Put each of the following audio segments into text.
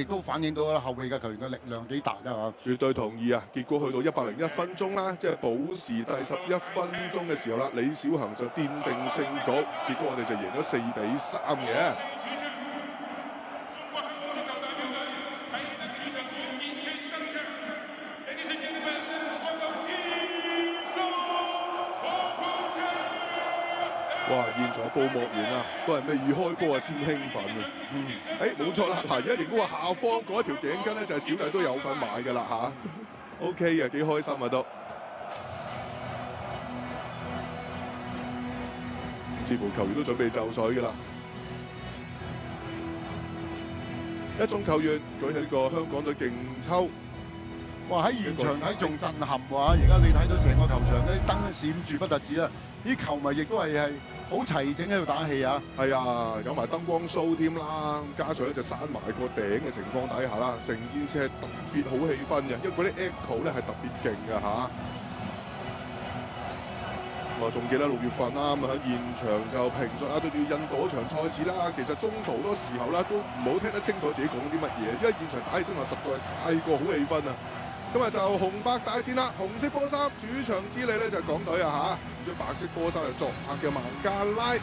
都反映到後備嘅球員嘅力量幾大啦嚇。絕對同意啊！結果去到101分鐘啦，即係補時第11分鐘嘅時候啦，李小恆就奠定勝局，結果我哋就贏咗4-3嘅。哇！現場報幕員啊，都係未開波啊先興奮啊！冇錯啦，嗱而家亦都話下方嗰一條頸巾咧就係小弟都有份買㗎啦嚇。OK 嘅，幾開心啊都。似乎球員都準備就緒㗎啦。一眾球員舉起呢個香港隊勁抽。哇！喺現場睇仲震撼喎！而家你睇到成個球場啲燈閃住不特止啦，啲球迷亦都係好齊整喺度打氣啊！係啊，有埋燈光 show 添啦，加上咧就閂埋個頂嘅情況底下啦，成件事係特別好氣氛嘅，因為嗰啲 echo 咧係特別勁嘅嚇。我仲記得6月份啦，咁喺現場就評述啊對住印度嗰場賽事啦，其實中途好多時候啦都唔好聽得清楚自己講啲乜嘢，因為現場打起身話實在係太過好氣氛啊！今日就紅白大戰啦，紅色波衫主場之利咧就係港隊啊嚇，白色波衫係作客嘅孟加拉，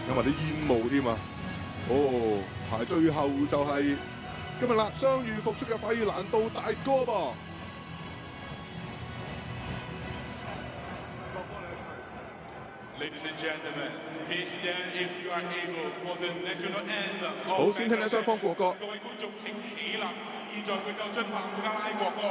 有埋啲煙霧添啊！排最後就係今日啦，傷愈復出嘅費蘭道大哥噃。Ladies and gentlemen, please stand if you are able for the national anthem. 好，先聽聽雙方國歌。各位觀眾請起立，現在會奏出孟加拉國歌。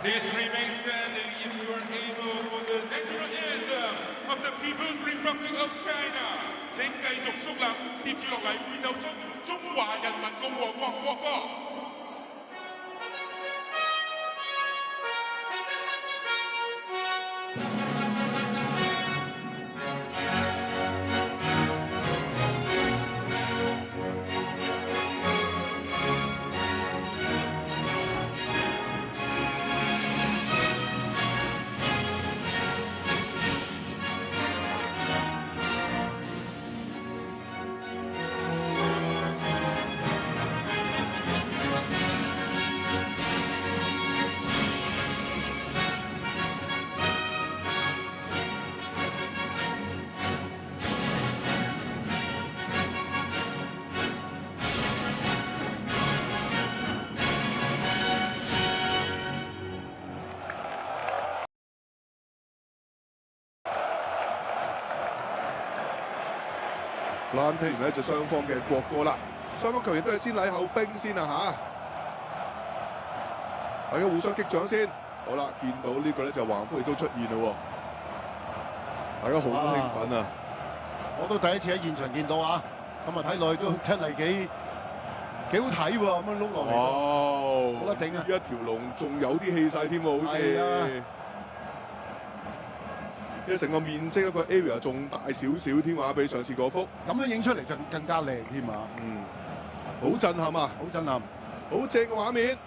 Please remain standing if you are able for the national anthem of the People's Republic of China。請繼續肅立，接住落嚟會奏出中華人民共和國國歌。啱聽完咧就雙方嘅國歌啦，雙方球員都係先禮後兵先啊嚇，大家互相擊掌先。好啦，見到呢個咧就橫幅亦都出現咯喎，大家好興奮啊！我都第一次喺現場見到啊，咁啊睇落去都真係幾好睇喎，咁樣碌落嚟。哦，冇得頂啊！一條龍仲有啲氣勢添喎，好似。因為成個面積一個 area 仲大少少添啊，比上次嗰幅。咁樣影出嚟就更加靚添啊！好震撼啊！好震撼。好正嘅畫面，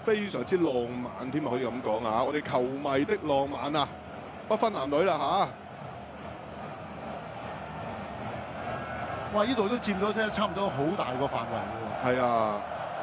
非常之浪漫添啊！可以咁講啊！我哋球迷的浪漫啊，不分男女啦嚇。哇！呢度都佔咗差唔多好大個範圍喎。係啊，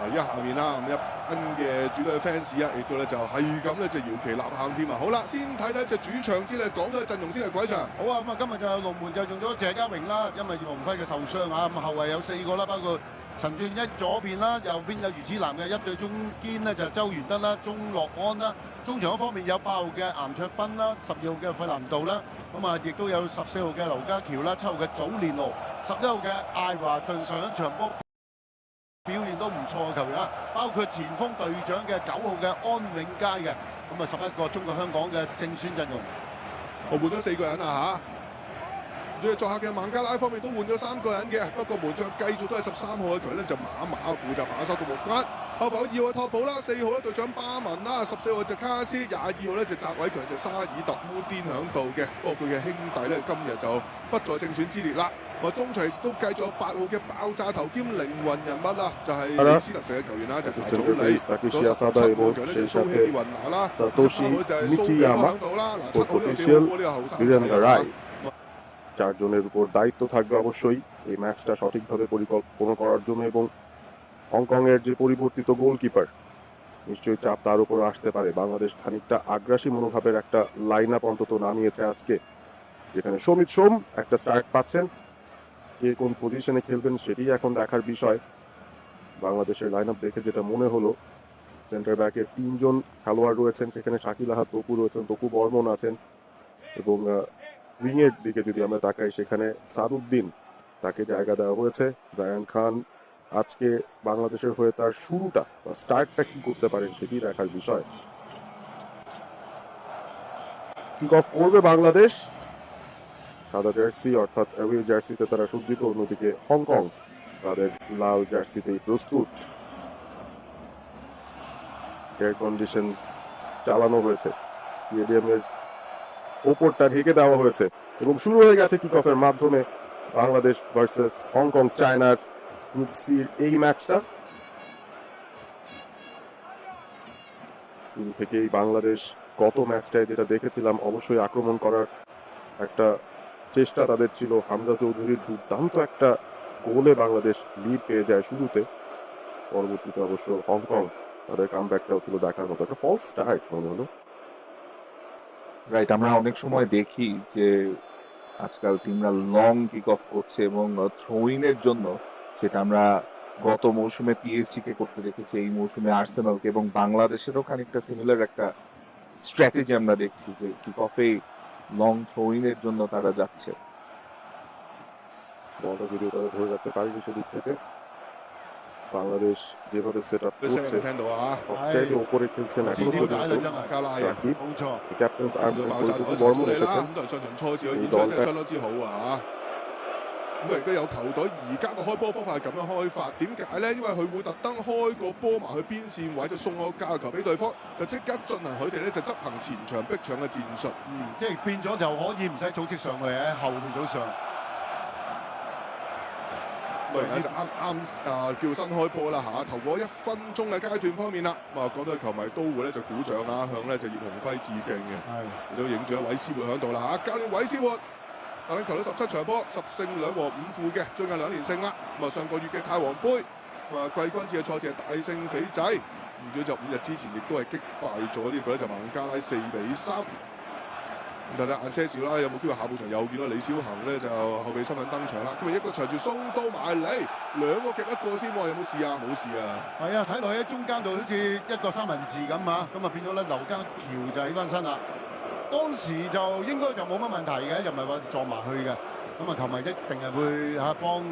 而家下面啦，咁一班嘅主隊 fans 啊，亦都咧就係咁咧就搖旗吶喊添啊！好啦，先睇睇隻主場之咧講咗陣容先係鬼場。好啊，咁啊今日就龍門就用咗謝家榮啦，因為葉鴻輝嘅受傷啊，咁後衞有4個啦，包括陳俊一左邊啦，右邊有余子南嘅一對中堅呢，就周元德啦、鐘樂安啦。中場嗰方面有8號嘅顏卓彬啦、12號嘅費南道啦，咁啊亦都有14號嘅劉家喬啦、7號嘅祖連奴、11號嘅艾華頓上一場波表現都唔錯嘅球員啦，包括前鋒隊長嘅9號嘅安永佳嘅，咁啊11個中國香港嘅正選陣容。我換咗4個人啊嚇。作客嘅孟加拉方面都換咗3個人嘅，不過門將繼續都係13號嘅球員咧，就馬負責把守到木關。後防2號嘅托普啦，4號咧隊長巴文啦，14號就卡斯，22號咧就澤偉強就沙爾特烏甸響度嘅。不過佢嘅兄弟咧今日就不在正選之列啦。中場都繼續有8號嘅爆炸頭兼靈魂人物啦，就係李斯特城嘅球員啦，就係查祖理。咗17號強咧就蘇希爾雲拿啦，18號就係蘇比響度啦。嗱，7號呢個幾好喎，呢個後生仔。চারজনের উপর দায়িত্ব থাকবে অবশ্যই এই ম্যাচটা সঠিকভাবে পরিকল্পনা করার জন্য এবং হংকংয়ের যে পরিবর্তিত গোলকিপার নিশ্চয়ই চাপ তার উপর আসতে পারে। বাংলাদেশ খানিকটা আগ্রাসী মনোভাবের একটা লাইন আপ অন্তত নামিয়েছে আজকে, যেখানে সমিত সোম একটা স্টার্ট পাচ্ছেন। কে কোন পজিশনে খেলবেন সেটি এখন দেখার বিষয়। বাংলাদেশের লাইন আপ দেখে যেটা মনে হলো, সেন্টার ব্যাকে 3 জন খেলোয়াড় রয়েছেন, সেখানে শাকিল আহাদ তপু রয়েছেন, তপু বর্মন আছেন এবং উইংয়ের দিকে যদি আমরা তাকাই সেখানে সাদউদ্দিন তাকে জায়গা দেওয়া হয়েছে। জায়ান খান আজকে বাংলাদেশের হয়ে তার শুরুটা বা স্টার্টটা কি করতে পারেন সেটি দেখার বিষয়। কিক অফ করবে বাংলাদেশ, সাদা জার্সি অর্থাৎ অ্যাওয়ে জার্সিতে তারা সজ্জিত, অন্যদিকে হংকং তাদের লাল জার্সিতেই প্রস্তুত। এয়ার কন্ডিশন চালানো হয়েছে, স্টেডিয়ামের ওপরটা ঢেকে দেওয়া হয়েছে এবং শুরু হয়ে গেছে কিক অফের মাধ্যমে বাংলাদেশ ভার্সেস হংকং চায়নার গ্রুপ সির এই ম্যাচটা। শুরু থেকেই বাংলাদেশ গত ম্যাচটায় যেটা দেখেছিলাম, অবশ্যই আক্রমণ করার একটা চেষ্টা তাদের ছিল। হামজা চৌধুরীর দুর্দান্ত একটা গোলে বাংলাদেশ লিড পেয়ে যায় শুরুতে, পরবর্তীতে অবশ্য হংকং তাদের কামব্যাকটাও ছিল দেখার মতো। একটা ফলস স্টার্ট মনে হলো। রাইট, আমরা অনেক সময় দেখি যে আজকাল টিমরা লং কিক অফ করছে এবং থ্রোইনের জন্য, সেটা আমরা গত মৌসুমে পিএসজি কে করতে দেখেছি, এই মৌসুমে আর্সেনালকে, এবং বাংলাদেশেরও খানিকটা সিমিলার একটা স্ট্র্যাটেজি আমরা দেখছি যে কিক অফে লং থ্রোইনের জন্য তারা যাচ্ছে। বলটা যদিও তারা ধরে রাখতে পারেনি সেদিক থেকে। বাংলাদেশ যেভাবে সেট আপ করছে সবচাইতে উপরে খেলছেন এখনো পর্যন্ত সাকিব, ক্যাপ্টেন্স আর্মসেন বর্মন এসেছেন এই দলটা।咁亦都有球隊而家個開波方法係咁樣開法，點解呢？因為佢會特登開個波埋去邊線位，就送個交球俾對方，就即刻進行佢哋咧就執行前場逼搶嘅戰術。即係變咗就可以唔使組織上去，喺後面組上。而家就啱叫新開波啦嚇，頭嗰1分鐘嘅階段方面啦，咁啊講到球迷都會咧就鼓掌啦，向咧就葉鴻輝致敬嘅，亦都影住一韋斯活喺度啦嚇，教練韋斯活。帶領球隊17場波，10勝2和5負嘅，最近2連勝啦。咁啊上個月嘅泰皇杯，季軍戰嘅賽事係大勝斐濟，唔知就5日之前亦都係擊敗咗呢個咧就孟加拉4-3。咁睇睇晏些少啦，有冇機會下半場又見到李小恆咧就後備身份登場啦。咁啊一個長住鬆刀埋嚟，2個夾1個先喎，有冇事啊？冇事啊。係啊，睇落喺中間度好似一個三文治咁啊，咁啊變咗咧劉家喬就起翻身啦。當時就應該就冇乜問題嘅，又唔係話撞埋去嘅。咁啊，球迷一定係會幫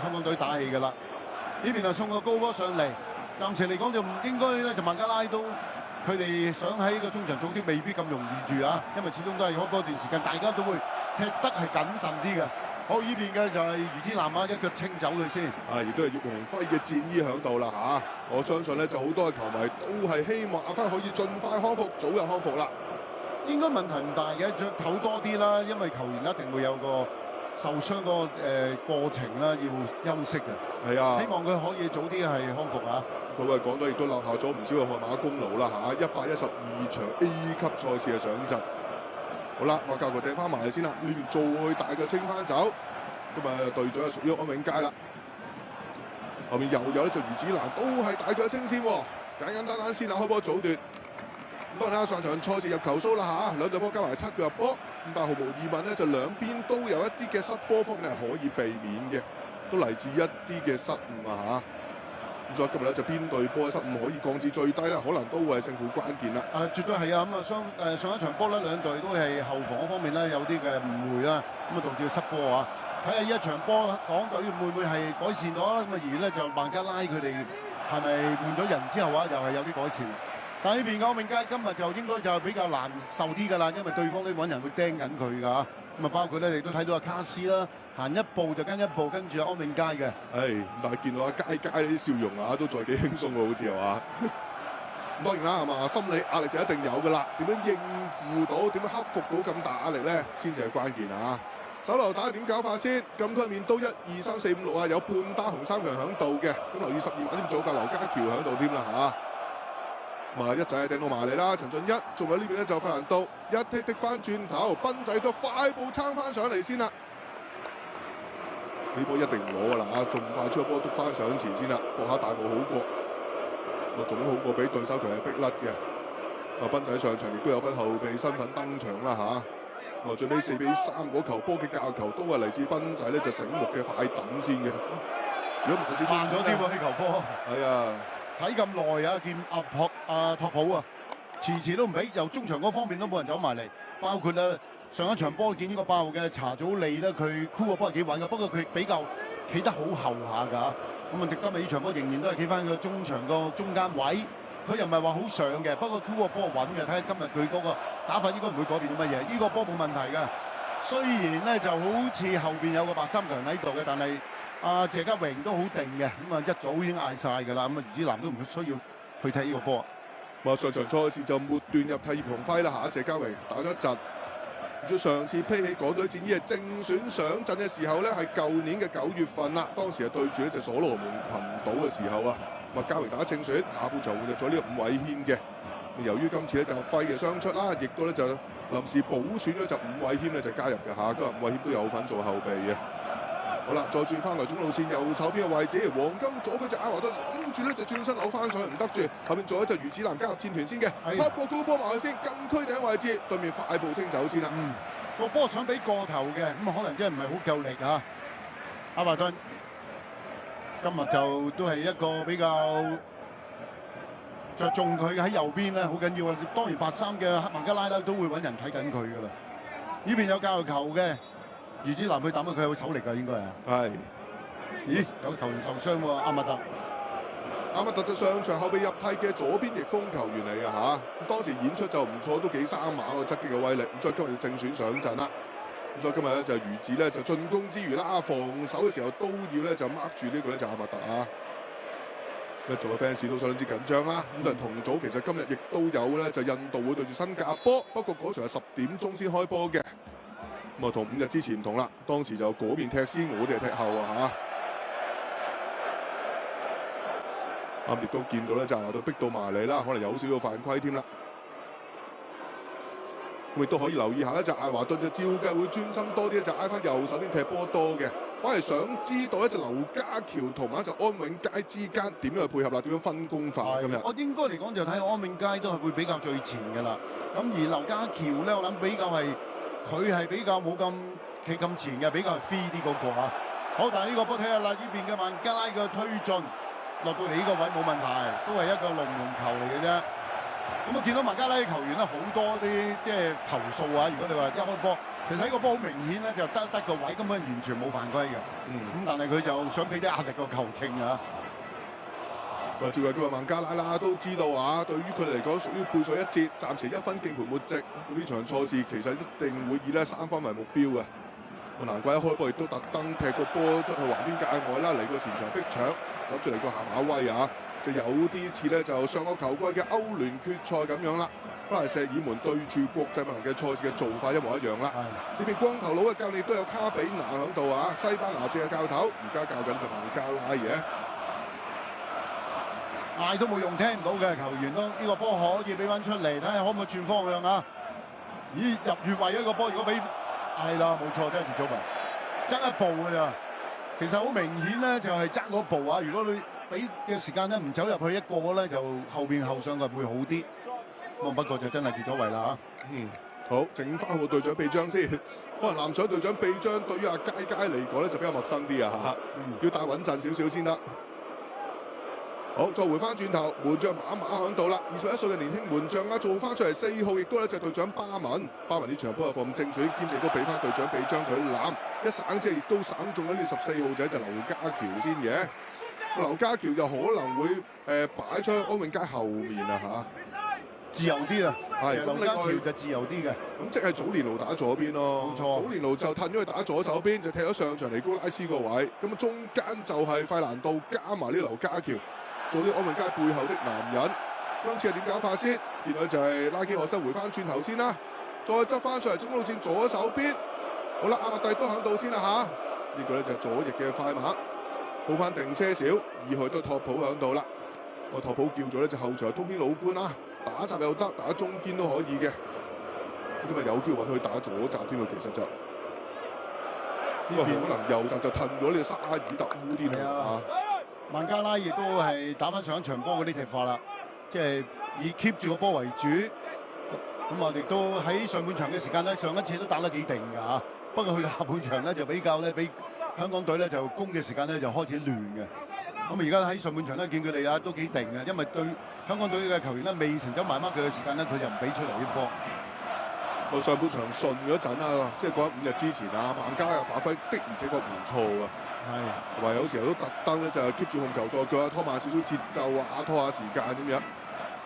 香港隊打氣㗎啦。呢邊就送個高波上嚟，暫時嚟講就唔應該咧，就孟加拉都佢哋想喺個中場組織未必咁容易住啊，因為始終都係開波段時間，大家都會踢得係謹慎啲嘅。好，呢邊嘅就係余子南啊，一腳清走佢先。亦都係葉鴻輝嘅戰衣喺度啦嚇。我相信咧就好多嘅球迷都係希望阿輝可以盡快康復，早日康復啦。應該問題唔大嘅，再唞多啲啦，因為球員一定會有個受傷個過程啦，要休息嘅。係啊希，望佢可以早啲係康復啊！佢話講到亦都立下咗唔少嘅汗馬功勞啦嚇，112場 A 級賽事嘅上陣。好啦，我教佢掟翻埋先啦，呢邊再大腳清翻走，咁啊隊長係屬於安永佳啦。後面又有咧就余子蘭都係大腳清先喎，簡簡單單先啦，開波早段。咁當然啦，上場賽事入球數啦嚇，兩隊波加埋7個入波，咁但係毫無疑問咧，就兩邊都有一啲嘅失波方面係可以避免嘅，都嚟自一啲嘅失誤啊嚇。咁所以今日咧就邊隊波嘅失誤可以降至最低啦，可能都會係勝負關鍵啦。絕對係啊！咁啊上一場波咧，兩隊都係後防嗰方面咧有啲嘅誤會啦，咁啊導致失波啊！睇下呢一場波港隊會唔會係改善咗啦？咁啊而咧就孟加拉佢哋係咪換咗人之後啊，又係有啲改善？但係呢邊嘅安永佳今日就應該就比較難受啲㗎啦，因為對方都揾人會釘緊佢㗎。咁啊包括咧你都睇到阿卡斯啦，行一步就跟一步，跟住安永佳嘅。但係見到阿佳佳啲笑容啊，都仲係幾輕鬆喎，好似係嘛？咁當然啦，係嘛？心理壓力就一定有㗎啦。點樣應付到？點樣克服到咁大壓力咧？先至係關鍵啊！手榴彈點搞法先？禁區面都1、2、3、4、5、6啊，有半打紅三強響度嘅。咁留意12碼點組架劉家喬響度添啦嚇。咁啊一仔掟到埋嚟啦，陳俊一，仲有呢邊咧就費蘭道一踢翻轉頭，賓仔都快步撐翻上嚟先啦。呢波一定唔攞㗎啦嚇，仲快出個波篤翻上前先啦，搏下大步好過。咁啊總好過俾對手強力逼甩嘅。啊賓仔上場亦都有份後備身份登場啦嚇。咁啊最尾4比3嗰球波嘅教球都係嚟自賓仔咧，就醒目嘅快等先嘅。如果慢少少慢咗啲喎呢球波。係啊。睇咁耐啊，見托普啊，遲都唔俾，由中場嗰方面都冇人走埋嚟，包括咧上一場波見呢個8號嘅查祖利咧，佢箍個波係幾穩嘅，不過佢比較企得好後下㗎。咁啊，今日呢場波仍然都係企翻個中場個中間位，佢又唔係話好上嘅，不過箍個波穩嘅。睇下今日佢嗰個打法應該唔會改變到乜嘢，呢個波冇問題㗎。雖然咧就好似後邊有個白三強喺度嘅，但係謝家榮都好定嘅，咁啊一早已經嗌晒㗎啦，咁啊余子南都唔需要去踢呢個波。咁啊上場賽事就末段入替葉鴻輝啦嚇，謝家榮打咗一陣。咁上次披起港隊戰衣係正選上陣嘅時候咧，係舊年嘅9月份啦，當時係對住呢隻所羅門群島嘅時候啊，咁啊嘉榮打正選，下半場換入咗呢個伍偉軒嘅。由於今次咧就輝嘅傷出啦，亦都咧就臨時補選咗就伍偉軒咧就加入嘅嚇，今日伍偉軒都有份做後備嘅。好啦，再轉翻嚟中路線右手邊嘅位置，黃金左佢隻艾華頓諗住咧就轉身扭翻上去唔得住，後面仲有一隻余子南加入戰團先嘅，開個高波埋去先，禁區頂位置，對面快步升走先啦。個波想俾過頭嘅，咁啊可能真係唔係好夠力啊。艾華頓今日就都係一個比較着重佢喺右邊咧，好緊要啊。當然白衫嘅黑孟加拉都會揾人睇緊佢㗎啦。呢邊有教球嘅。余子南去抌佢有手力㗎，應該係。咦，有球員受傷喎，阿密特。阿密特就上場後備入替嘅左邊翼鋒球員嚟㗎嚇。咁當時演出就唔錯，都幾生馬個側擊嘅威力。咁所以今日正選上陣啦。咁所以今日咧就余子咧就進攻之餘啦，防守嘅時候都要咧就 mark 住呢個咧就阿密特啊。一組嘅 fans 都相當之緊張啦。咁但係同組其實今日亦都有咧就印度會對住新加坡，不過嗰場係10點鐘先開波嘅。咁啊，同5日之前唔同啦，當時就嗰邊踢先，我哋係踢後啊嚇。亦都見到咧，就話到逼到埋嚟啦，可能有少少犯規添啦。咁亦都可以留意下咧，就艾華頓就照計會專心多啲，就挨翻右手邊踢波多嘅。反而想知道咧，就劉家喬同埋就安永佳之間點樣去配合啦，點樣分工法今日？我應該嚟講就睇安永佳都係會比較最前㗎啦。咁而劉家喬咧，我諗比較係。佢係比較冇咁企咁前嘅，比較係 free 啲嗰個啊。好，但係呢個波睇下啦，呢邊嘅孟加拉嘅推進落到嚟呢個位冇問題，都係一個龍門球嚟嘅啫。咁我見到孟加拉嘅球員咧好多啲即係投訴啊。如果你話一開波，其實呢個波好明顯咧就得個位，根本完全冇犯規嘅。咁但係佢就想俾啲壓力個球證啊。照計佢話孟加拉啦，都知道啊，對於佢哋嚟講屬於背水一節，暫時1分敬盤沒席。呢場賽事其實一定會以咧3分為目標嘅。難怪一開波亦都特登踢個波出去橫邊界外啦，嚟個前場逼搶，諗住嚟個下馬威啊！就有啲似咧就上個球季嘅歐聯決賽咁樣啦。巴黎聖日耳門對住國際米蘭嘅賽事嘅做法一模一樣啦。呢邊光頭佬嘅教練都有卡比拿喺度啊，西班牙籍嘅教頭，而家教緊就孟加拉嘅。嗌都冇用，聽唔到嘅球員都呢個波可以俾翻出嚟，睇下可唔可以轉方向啊？咦，入越位一個波，如果俾係啦，冇錯，真係越咗位，爭一步㗎咋。其實好明顯咧，就係爭嗰步啊！如果你俾嘅時間咧唔走入去一個咧，就後邊後上嘅會好啲。咁不過就真係越咗位啦嚇。好，整翻個隊長臂章先。可能藍水隊長臂章對於阿佳佳嚟講咧就比較陌生啲啊嚇，要帶穩陣少少先得。好，再回翻轉頭，門將馬馬喺度啦，21歲嘅年輕門將啊，做翻出嚟4號，亦都係一隻隊長巴文。巴文呢場波又放正選，兼且都俾翻隊長臂章佢攬，一省即係亦都省中咗呢14號仔就劉家喬先嘅。劉家喬就可能會擺出去安永佳後面啊嚇，自由啲啊，係劉家喬就自由啲嘅。咁即係祖連奴打左邊咯，冇錯祖連奴就褪咗去打左手邊，就踢咗上場尼高拉斯個位，咁中間就係費蘭道加埋呢劉家喬。做啲安永佳背後的男人，今次係點搞法先？見到就係拉基可修回翻轉頭先啦，再執翻上嚟中路線左手邊。好啦，阿麥蒂都喺度先啦嚇，呢個咧就係左翼嘅快馬，好翻定些少，二號都托普喺度啦。個托普叫做咧就後場東邊老官啦，打閘又得，打中堅都可以嘅。咁啊有機會揾佢打左閘添喎，其實就呢個可能右閘就褪咗呢個沙爾特烏啲啊。孟加拉亦都係打翻上一場波嗰啲踢法啦，即係以 keep 住個波為主。咁我哋都喺上半場嘅時間咧，上一次都打得幾定㗎嚇。不過去到下半場咧就比較咧，比香港隊咧就攻嘅時間咧就開始亂嘅。咁而家喺上半場咧見佢哋啊都幾定嘅，因為對香港隊嘅球員咧未成走埋掹佢嘅時間咧，佢就唔俾出嚟啲波。我上半場順嗰陣啊，即係講5日之前啊，孟加拉嘅發揮的而且確唔錯啊。係，同埋有時候都特登咧就係 keep 住控球再腳啊，拖慢少少節奏啊，拖下時間咁樣。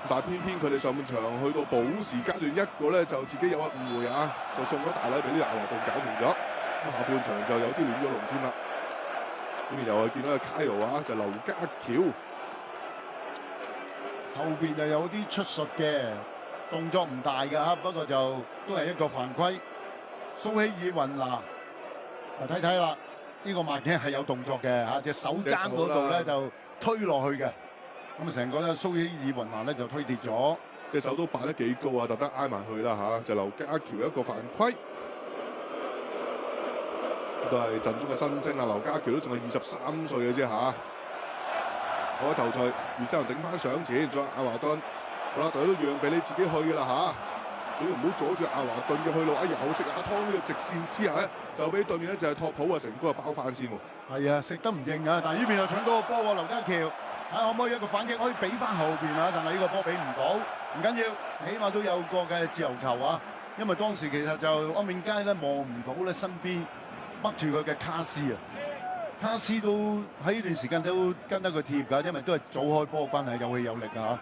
但係偏偏佢哋上半場去到補時階段，一個咧就自己有個誤會啊，就送咗大禮俾呢個亞華頓搞掂咗。咁下半場就有啲亂咗龍添啦。呢邊又係見到阿卡羅啊，就劉家喬後邊就有啲出術嘅動作唔大㗎嚇，不過就都係一個犯規。蘇希爾雲拿，睇睇啦。呢個麥鏡係有動作嘅嚇，隻手踭嗰度咧就推落去嘅，咁成個咧蘇希爾雲拿咧就推跌咗，隻手都擺得幾高啊，特登挨埋去啦嚇，就劉家喬一個犯規，都係陣中嘅新星啊，劉家喬都仲係23歲嘅啫嚇，好頭槌，然之後頂翻上前，再阿華頓，好啦，隊都讓俾你自己去㗎啦嚇。主要唔好阻住阿華頓嘅去路，又食阿湯呢個直線之下咧，就俾對面咧就係托普啊成功啊包翻先喎。係啊，食得唔應啊！但係呢邊又搶到個波喎，劉家喬，可唔可以一個反擊可以俾翻後邊啊？但係呢個波俾唔到，唔緊要，起碼都有個嘅自由球啊！因為當時其實就安永佳咧望唔到咧身邊北住佢嘅卡斯啊，卡斯都喺呢段時間都跟得佢貼㗎，因為都係早開波關係，有氣有力啊！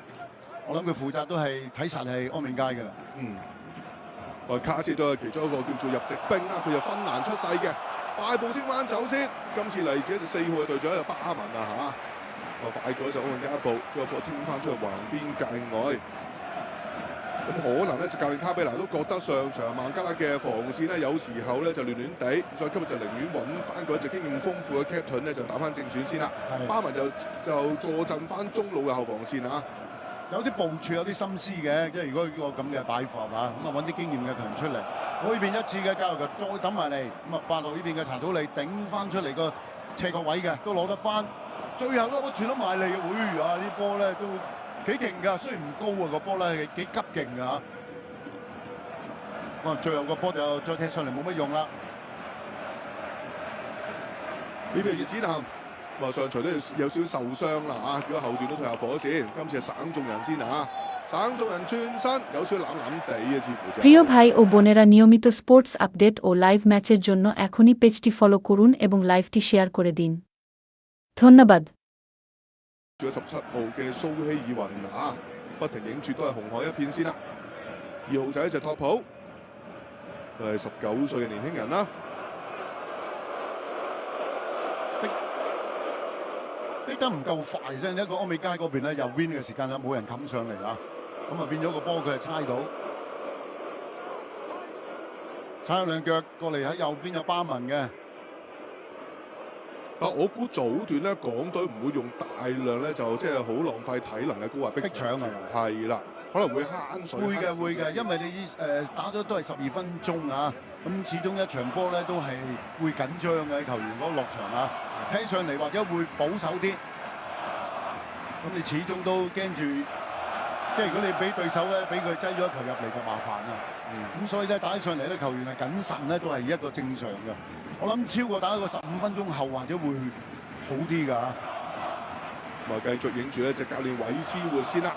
我諗佢負責都係睇實係安永佳㗎啦。卡斯都係其中一個叫做入籍兵啦，佢就芬蘭出世嘅，快步升翻走先。今次嚟自4號嘅隊長就巴文啊嚇，快過就安永佳一步，將個波清翻出去橫邊界外。咁可能咧就教練卡比拿都覺得上場孟加拉嘅防線咧有時候咧就亂亂地，所以今日就寧願揾翻嗰隻經驗豐富嘅 captain 咧就打翻正選先啦。巴文就坐鎮翻中路嘅後防線啊。有啲部署有啲心思嘅，即係如果呢個咁嘅擺法啊，咁啊揾啲經驗嘅球員出嚟，嗰邊一次嘅交流球再抌埋嚟，咁啊8號呢邊嘅查祖利頂翻出嚟個斜角位嘅，都攞得翻。最後嗰個傳得埋嚟嘅，會啊啲波咧都幾勁㗎，雖然唔高啊個波咧幾急勁㗎嚇。哇！最後個波就再踢上嚟冇乜用啦。呢邊葉子南。上場都有少少受傷啦嚇，如果後段都退下火線，今次係省眾人先啊，省眾人轉身有少少攬攬地嘅似乎就。প্রিয় ভাই ও বোনেরা নিয়মিত স্পোর্টস আপডেট ও লাইভ ম্যাচের জন্য এখনই পেজটি ফলো করুন এবং লাইভটি শেয়ার করে দিন ধন্যবাদ 仲有17號嘅蘇希爾雲拿，不停影住都係紅海一片先啦。2號仔就托普，佢係19歲嘅年輕人啦。逼得唔夠快啫，一個安美街嗰邊咧右邊嘅時間咧冇人冚上嚟啊！咁啊變咗個波佢係猜到，踩咗兩腳過嚟喺右邊有巴文嘅。但我估早段咧，港隊唔會用大量咧就即係好浪費體能嘅高壓逼搶係咪係啦，可能會慳水。會嘅會嘅，因為你打咗都係12分鐘啊，咁始終一場波咧都係會緊張嘅球員嗰個落場啊，睇上嚟或者會保守啲，咁你始終都驚住，即係如果你俾對手咧俾佢擠咗一球入嚟就麻煩啦。咁所以咧打起上嚟咧球員係謹慎咧都係一個正常嘅。我諗超過打一個15分鐘後或者會好啲㗎。咁啊繼續影住咧隻教練韋斯活先啦。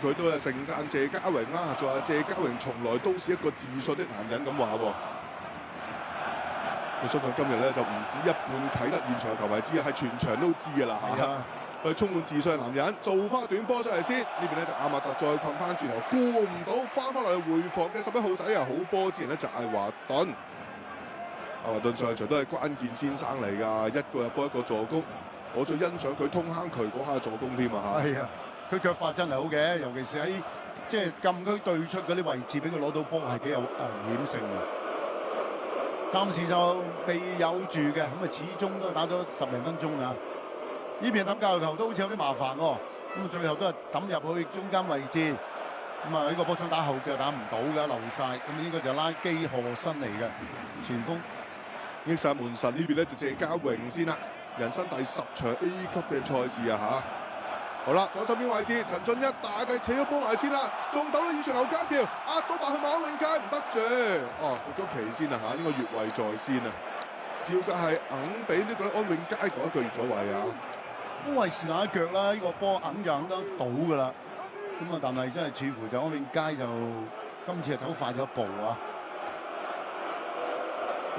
咁佢都係盛讚謝家榮啦，就話謝家榮從來都是一個自信的男人咁話喎。我相信今日咧就唔止一半啟德現場球迷知啊，係全場都知㗎啦嚇。佢充滿自信嘅男人，做翻短波出嚟先。呢邊咧就阿馬特再困翻轉頭，過唔到，翻返嚟回防嘅11號仔啊，好波之前咧就艾華頓。艾華頓上場都係關鍵先生嚟㗎，一個入波一個助攻。我最欣賞佢通坑渠嗰下助攻添啊嚇。係啊，佢腳法真係好嘅，尤其是喺即係禁區對出嗰啲位置，俾佢攞到波係幾有危險性嘅。暫時就未有住嘅，咁啊始終都打咗10零分鐘啊。呢邊抌教球都好似有啲麻煩喎，咁啊最後都係抌入去中間位置，咁啊呢個波想打後腳打唔到㗎，漏晒，咁應該就拉基賀新嚟嘅前鋒。益晒門神呢邊咧就謝家榮先啦，人生第10場 A 級嘅賽事啊嚇。好啦，左手邊位置陳俊一大計扯咗波埋先啦，中到咧以傳劉家橋壓到埋去馬永佳唔得住，哦復咗旗先啊嚇，呢個越位在先啊，照計係硬俾呢個安永佳嗰一腳越咗位啊。都係試下一腳啦，呢個波硬就硬得到㗎啦。咁啊，但係真係似乎就安永佳就今次係走快咗一步啊！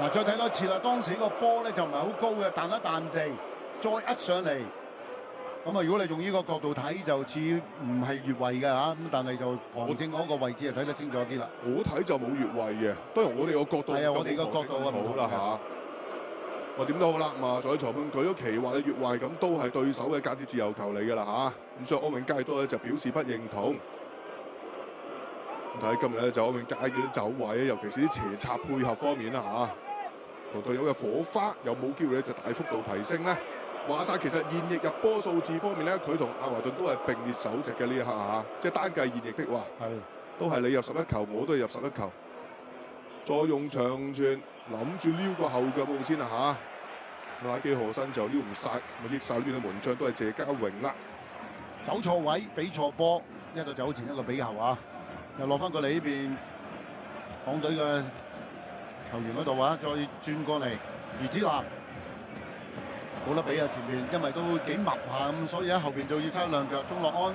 嗱，再睇多次啦，當時個波咧就唔係好高嘅，彈一彈地，再一上嚟。咁啊，如果你用呢個角度睇，就似唔係越位嘅嚇，咁但係就旁正嗰個位置就睇得清楚啲啦。我睇就冇越位嘅，當然我哋個角度係啊，我哋個角度啊好啦嚇。我點都好啦，咁啊在裁判舉咗旗話你越位咁都係對手嘅間接自由球嚟㗎啦嚇，咁所以安永佳都咧就表示不認同。咁睇今日咧就安永佳嘅啲走位，尤其是啲斜插配合方面啦嚇，同隊友嘅火花有冇機會咧就大幅度提升咧？話晒其實現役入波數字方面咧，佢同阿華頓都係並列首席嘅呢一刻嚇，即係單計現役的話，都係你入11球，我都係入11球。再用長傳諗住撩個後腳步先啦嚇，拉基何新就撩唔晒，咪益晒呢邊嘅門將都係謝家榮啦。走錯位，俾錯波，一個走前，一個俾後啊！又落翻過嚟呢邊港隊嘅球員嗰度啊，再轉過嚟余子南，冇得比啊！前面因為都幾密下咁，所以喺後邊就要差兩腳。鍾樂安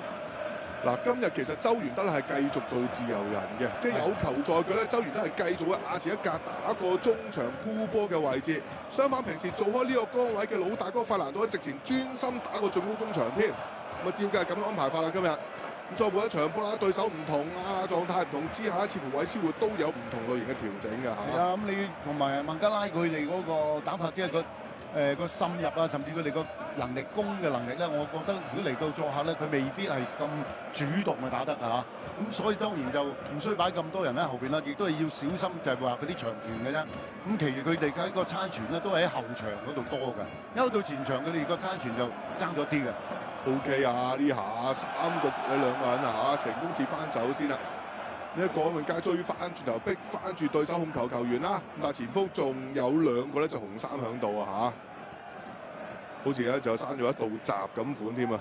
嗱，今日其實周元德係繼續做自由人嘅，即係有球在腳咧，周元德係繼續會壓前一格打個中場箍波嘅位置。相反，平時做開呢個崗位嘅老大哥費蘭多喺直前專心打個進攻中場添。咁啊，照計係咁樣安排法啦，今日。咁所以每一場波啦，對手唔同啊，狀態唔同之下，似乎韋斯活都有唔同類型嘅調整㗎嚇。係啊，咁你同埋孟加拉佢哋嗰個打法，即係個滲入啊，甚至佢哋個能力攻嘅能力咧，我覺得如果嚟到作客咧，佢未必係咁主動去打得啊。咁所以當然就唔需要擺咁多人喺後邊啦，亦都係要小心，就係話嗰啲長傳嘅啫。咁其餘佢哋喺個差傳咧，都係喺後場嗰度多㗎。一到前場佢哋個差傳就爭咗啲嘅。O.K. 啊，呢下3個兩個人啊嚇，成功接翻走先啦。呢一個安永佳追翻轉頭，逼翻住對手控球球員啦。但係前鋒仲有2個咧就紅衫響度啊嚇，好似咧就生咗一道閘咁款添啊。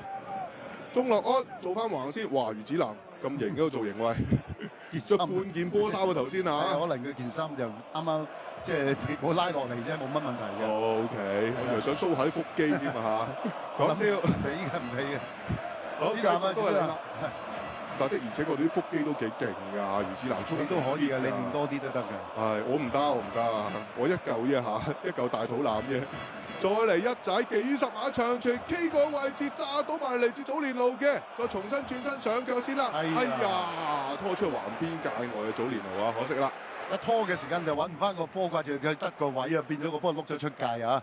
鍾樂安做翻橫先，哇！余子南咁型嗰個造型喂，着半件波衫啊頭先啊，可能佢件衫就啱啱即係冇拉落嚟啫，冇乜問題嘅。O.K. 我仲想 show 下啲腹肌添啊嚇，講笑，俾嘅唔俾嘅。好，繼續都係你啦。但的而且確啲腹肌都幾勁㗎，余子南衝你都可以嘅，你練多啲都得嘅。係，我唔得啊，我一嚿啫嚇，一嚿大肚腩啫。再嚟一仔幾十碼長傳 K 個位置炸到埋嚟自祖連路嘅，再重新轉身上腳先啦。哎呀，拖出橫邊界外嘅祖連路啊，可惜啦。一拖嘅時間就揾唔翻個波，掛住佢得個位啊，變咗個波碌咗出界啊。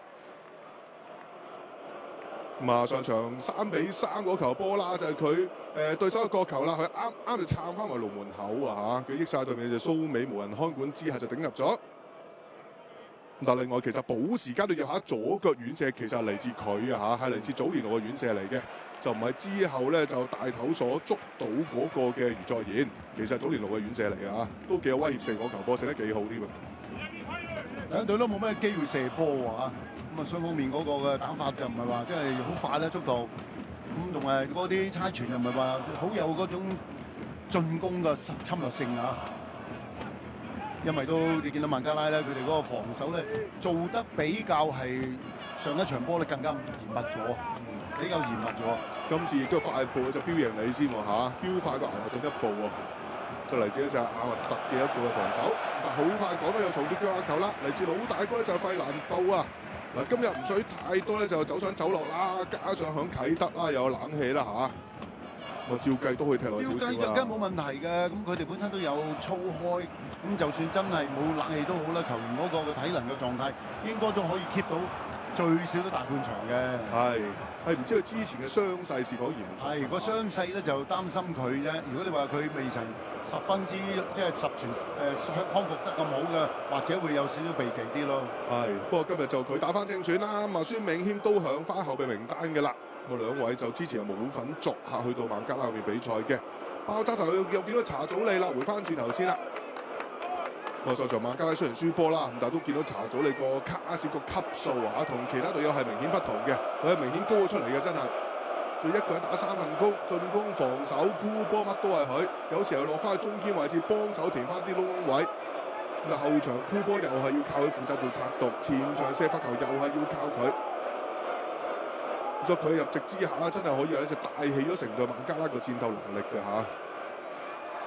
咁啊，上場3-3嗰球波啦，就係佢對手嘅角球啦，佢啱就撐翻埋龍門口啊嚇，佢益晒對面就蘇美無人看管之下就頂入咗。但另外其實補時間都要下左腳遠射，其實係嚟自佢啊嚇，係嚟自祖連奴嘅遠射嚟嘅，就唔係之後咧就大頭所捉到嗰個嘅余再賢，其實係祖連奴嘅遠射嚟嘅嚇，都幾有威脅性，嗰球波射得幾好添啊！兩隊都冇咩機會射波喎嚇，咁啊雙方面嗰個嘅打法就唔係話即係好快啦速度，咁同埋嗰啲猜傳又唔係話好有嗰種進攻嘅侵略性啊。因為都你見到孟加拉咧，佢哋嗰個防守咧做得比較係上一場波咧更加嚴密咗，比較嚴密咗。今次亦都快步就飆贏你先喎嚇，飆快過亞華頓一步喎。就嚟自咧就係亞華特嘅一個嘅防守，但好快講到有重奪嘅亞球啦，嚟自老大哥咧就係費蘭道啊！嗱，今日唔水太多咧，就走上走落啦，加上響啟德啦又有冷氣啦嚇。我照計都可以踢落少少啦。照計就梗冇問題嘅，咁佢哋本身都有操開，咁就算真係冇冷氣都好啦，球員嗰個嘅體能嘅狀態應該都可以 keep 到最少都大半場嘅。係唔知佢之前嘅傷勢是否嚴重？係個傷勢咧就擔心佢啫。如果你話佢未曾十分之即係十全康復得咁好嘅，或者會有少少避忌啲咯。係，不過今日就佢打翻正選啦，咁啊孫銘謙都響翻後備名單嘅啦。咁兩位就之前係冇份作客去到孟加拉嗰邊比賽嘅，爆炸頭又見到查祖利啦，回翻轉頭先啦。我上場孟加拉雖然輸波啦，但係都見到查祖利個卡士個級數啊，同其他隊友係明顯不同嘅，佢係明顯高咗出嚟嘅，真係。佢一個人打3份工，進攻、防守、沽波乜都係佢，有時候落翻去中堅位置幫手填翻啲窿位。咁後場沽波又係要靠佢負責做策動，前場射罰球又係要靠佢。所以佢入籍之下啦，真係可以有一隻帶起咗成隊孟加拉個戰鬥能力嘅嚇。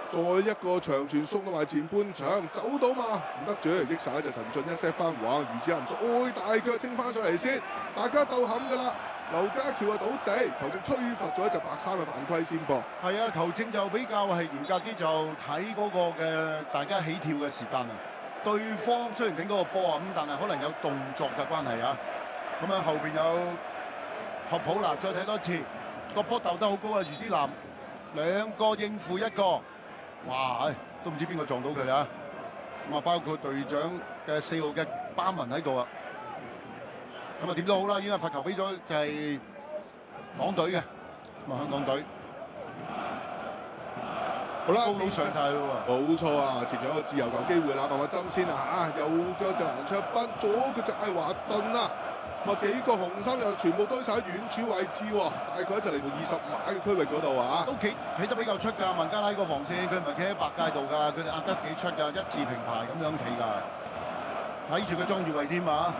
再一個長傳送到埋前半場，走到嘛唔得住，益晒就陳俊一 set 翻橫，余子涵再大腳清翻上嚟先，大家鬥冚㗎啦。劉家喬啊倒地，球證吹罰咗一隻白衫嘅犯規先噃。係啊，球證就比較係嚴格啲，就睇嗰個嘅大家起跳嘅時間啊。對方雖然頂到個波啊，咁但係可能有動作嘅關係啊。咁樣後邊有學普拿，再睇多次個波鬥得好高啊！余子南兩個應付一個，哇！都唔知邊個撞到佢啊！咁啊，包括隊長嘅4號嘅巴文喺度啊。咁啊點都好啦，已經係罰球俾咗就係港隊嘅，咁啊香港隊。好啦，高佬上曬咯喎。冇錯啊，前有一個自由球機會啦，慢慢針先啊嚇，右腳就蘭卓斌，左腳就艾華頓啊。咁啊幾個紅衫又全部堆晒喺遠處位置喎，大概就嚟到20碼嘅區域嗰度啊。都企得比較出㗎，孟加拉個防線佢唔係企喺白界度㗎，佢哋壓得幾出㗎，一字平排咁樣企㗎，睇住佢裝住位添啊！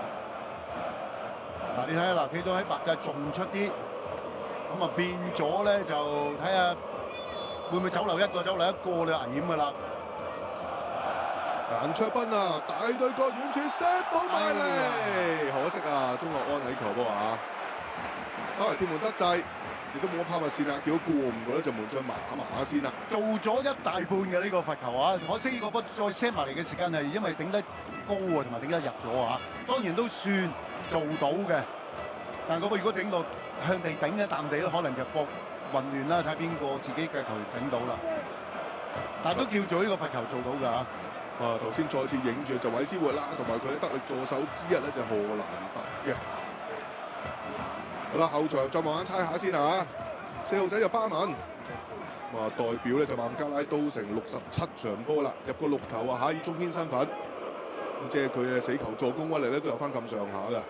嗱，你睇下嗱，企到喺白界仲出啲，咁啊變咗咧就睇下會唔會走漏一個，走漏一個你危險㗎啦！蘭卓賓啊，大對角遠處 set 到埋嚟，可惜啊，中國安喺球波啊，稍為貼門得滯，亦都冇乜拋物線啊，叫過唔到咧就門將麻先啦。做咗一大半嘅呢個罰球啊，可惜呢個波再 set 埋嚟嘅時間係因為頂得高啊，同埋頂得入咗啊，當然都算做到嘅，但係嗰個如果頂到向地頂一啖地咧，可能就搏混亂啦，睇邊個自己嘅球頂到啦。但係都叫做呢個罰球做到㗎嚇。頭先再次影住就韋斯活啦，同埋佢嘅得力助手之一咧就係荷蘭特嘅。好啦，後場再慢慢猜下先嚇。4號仔就巴文，代表咧就孟加拉都成67場波啦，入過6球啊嚇，以中堅身份。即係佢嘅死球助攻威力咧都有翻咁上下㗎。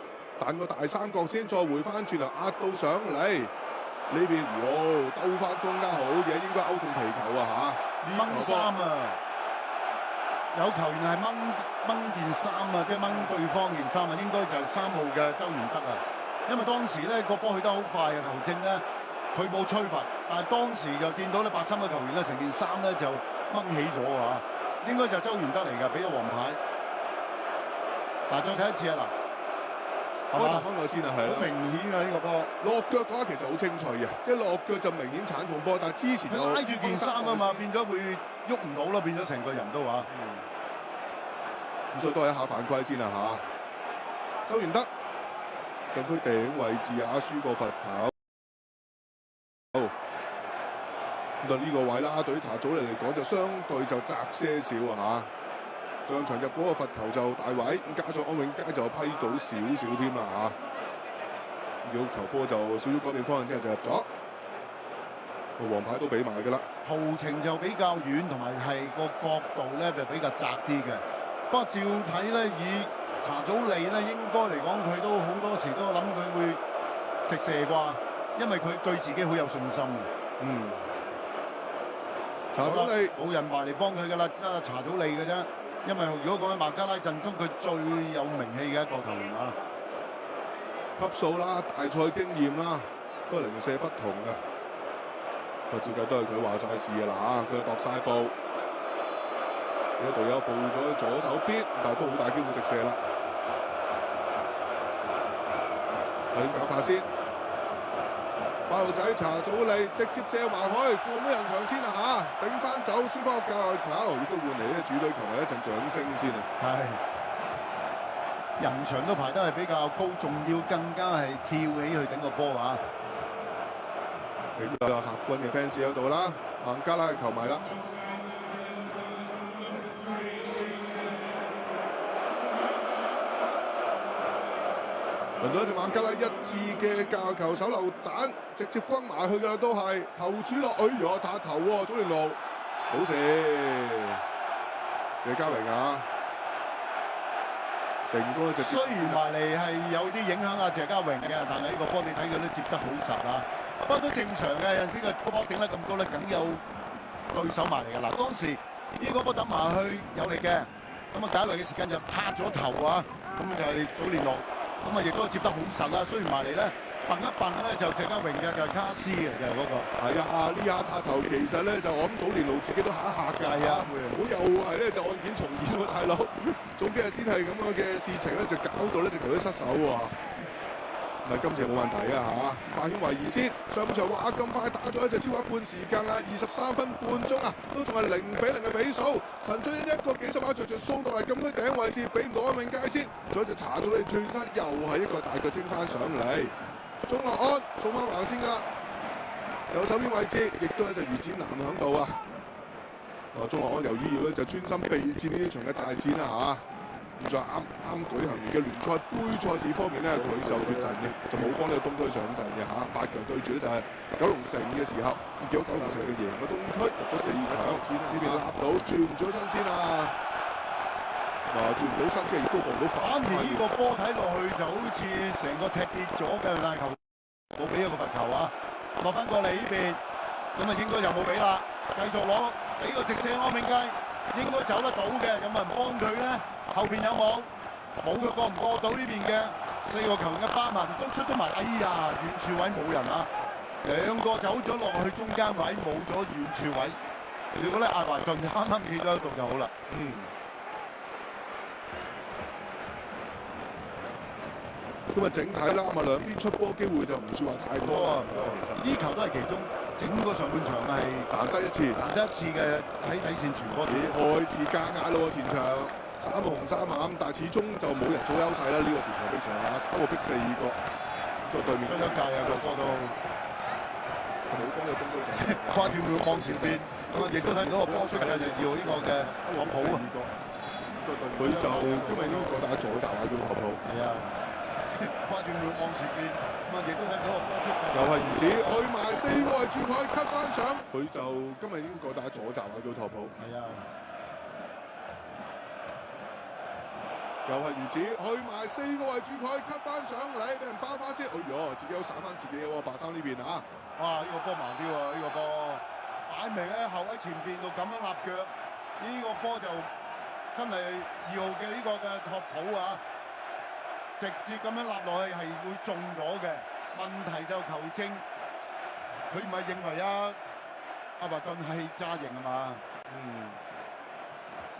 彈個大三角先，再回翻轉頭壓到上嚟呢邊，哇！兜翻中間好嘢，應該勾中皮球啊嚇，掹衫啊！有球員係掹件衫啊，即係掹對方件衫啊，應該就係3號嘅周元德啊。因為當時咧個波去得好快啊，球證咧佢冇吹罰，但係當時就見到咧白衫嘅球員咧成件衫咧就掹起咗啊，應該就係周元德嚟㗎，俾咗黃牌。嗱，再睇一次啊嗱，係嘛？分外先啊，係好明顯啊呢個波。落腳嘅話其實好清脆嘅，即係落腳就明顯鏟重波，但係之前佢拉住件衫啊嘛，變咗會喐唔到啦，變咗成個人都話。咁所以都係一下犯規先啦嚇。周元德禁區頂位置啊，輸過罰球。咁就呢個位啦，對於查祖利嚟講就相對就窄些少啊嚇。上場入嗰個罰球就大位，咁加上安永佳就批到少少添啦嚇。要球波就少少改變方向之後就入咗，個黃牌都俾埋㗎啦。途程就比較遠，同埋係個角度咧就比較窄啲嘅。不過照睇咧，以查祖利咧應該嚟講，佢都好多時都諗佢會直射啩，因為佢對自己好有信心嘅。嗯。查祖利冇人埋嚟幫佢㗎啦，得查祖利嘅啫。因為如果講喺馬加拉陣中，佢最有名氣嘅一個球員啊。級數啦、大賽經驗啦，都係零舍不同嘅。個照計都係佢話晒事㗎啦嚇，佢度晒步。有隊友步咗左手邊，但係都好大機會直射啦。係點搞法先？八號仔查祖利直接射埋去，過咗人牆先啦嚇，頂翻走，輸翻個界外球，亦都換嚟咧主隊球迷一陣掌聲先啊！係人牆都排得係比較高，仲要更加係跳起去頂個波啊！亦都有客軍嘅 fans 喺度啦，孟加拉嘅球迷啦。輪到一隻孟加拉一致嘅教球手榴彈，直接轟埋去㗎啦，都係頭柱落，哎呀打頭喎，祖連奴好射，謝家榮啊，成功直接。雖然埋嚟係有啲影響啊謝家榮嘅，但係呢個波你睇佢都接得好實啊，不過都正常嘅，有陣時個波頂得咁高咧，梗有對手埋嚟嘅。嗱，當時呢個波抌埋去有力嘅，咁啊解圍嘅時間就拍咗頭啊，咁就係祖連奴。咁啊，亦都接得好實啦。雖然埋嚟咧，蹦一蹦咧就謝家榮嘅，就係卡斯嘅，就係嗰個。係啊，呢下塔頭其實咧就我諗祖連奴自己都嚇一嚇㗎。係啊，好又係咧就案件重演喎，大佬。早幾日先係咁樣嘅事情咧，就搞到咧直頭都失手喎。但係今次冇問題啊嚇，化險為夷先。上半場話咁快打咗一隻超過一半時間啦，23分半鐘啊，都仲係0-0嘅比數。陳俊一個幾十碼着送到嚟禁區頂位置，俾唔到安永佳先，仲有隻查到你轉身，又係一個大腳升翻上嚟。鍾樂安送翻橫先㗎啦，右手邊位置亦都有隻魚展男喺度啊。鍾樂安由於要咧就專心備戰呢場嘅大戰啦嚇。咁在啱舉行完嘅聯賽杯賽事方面咧，佢就缺陣嘅，就冇幫呢個東區上陣嘅嚇。8強對住咧就係九龍城嘅時候，結果九龍城就贏咗東區，入咗4強。呢邊立到轉唔咗身先啊！轉唔到身先，亦都望到反而呢個波睇落去就好似成個踢跌咗嘅，但係球冇俾一個罰球啊！落翻過嚟呢邊，咁啊應該就冇俾啦，繼續攞俾個直射安永佳，應該走得到嘅，咁啊幫佢咧。後邊有冇？冇佢過唔過到呢邊嘅4個球員嘅巴文都出咗埋，哎呀，遠處位冇人啊！兩個走咗落去中間位，冇咗遠處位。如果咧艾華頓啱啱企咗喺度就好啦。咁啊，整體啦，咁啊兩邊出波機會就唔算話太多啊。其實呢球都係其中整個上半場係難得一次嘅喺底線傳波。開始加壓咯，前場3個紅衫啊，但係始終就冇人數優勢啦。呢個前場逼場啊，3個逼4個，所以對面都有界啊個波都冇幫有東區場，跨斷佢望前邊，亦都睇到個波出嚟就照呢個嘅學普啊。佢就因為呢個打左閘啊，叫學普。係啊。跨斷佢望前邊，咁啊亦都睇到個波出嚟。又係兒子去埋4個位住佢吸翻上，佢就今日應該打左閘啊，叫托普。係啊。又係兒子去埋4個位住佢吸翻上嚟，俾人包翻先。哎呦，自己有散翻自己嘅喎，白衫呢邊啊！哇！呢個波盲啲喎，呢個波擺明咧後喺前邊度咁樣立腳，呢個波就真係2號嘅呢個嘅托普啊！直接咁樣立落去係會中咗嘅，問題就球證，佢唔係認為阿華頓係揸型啊嘛。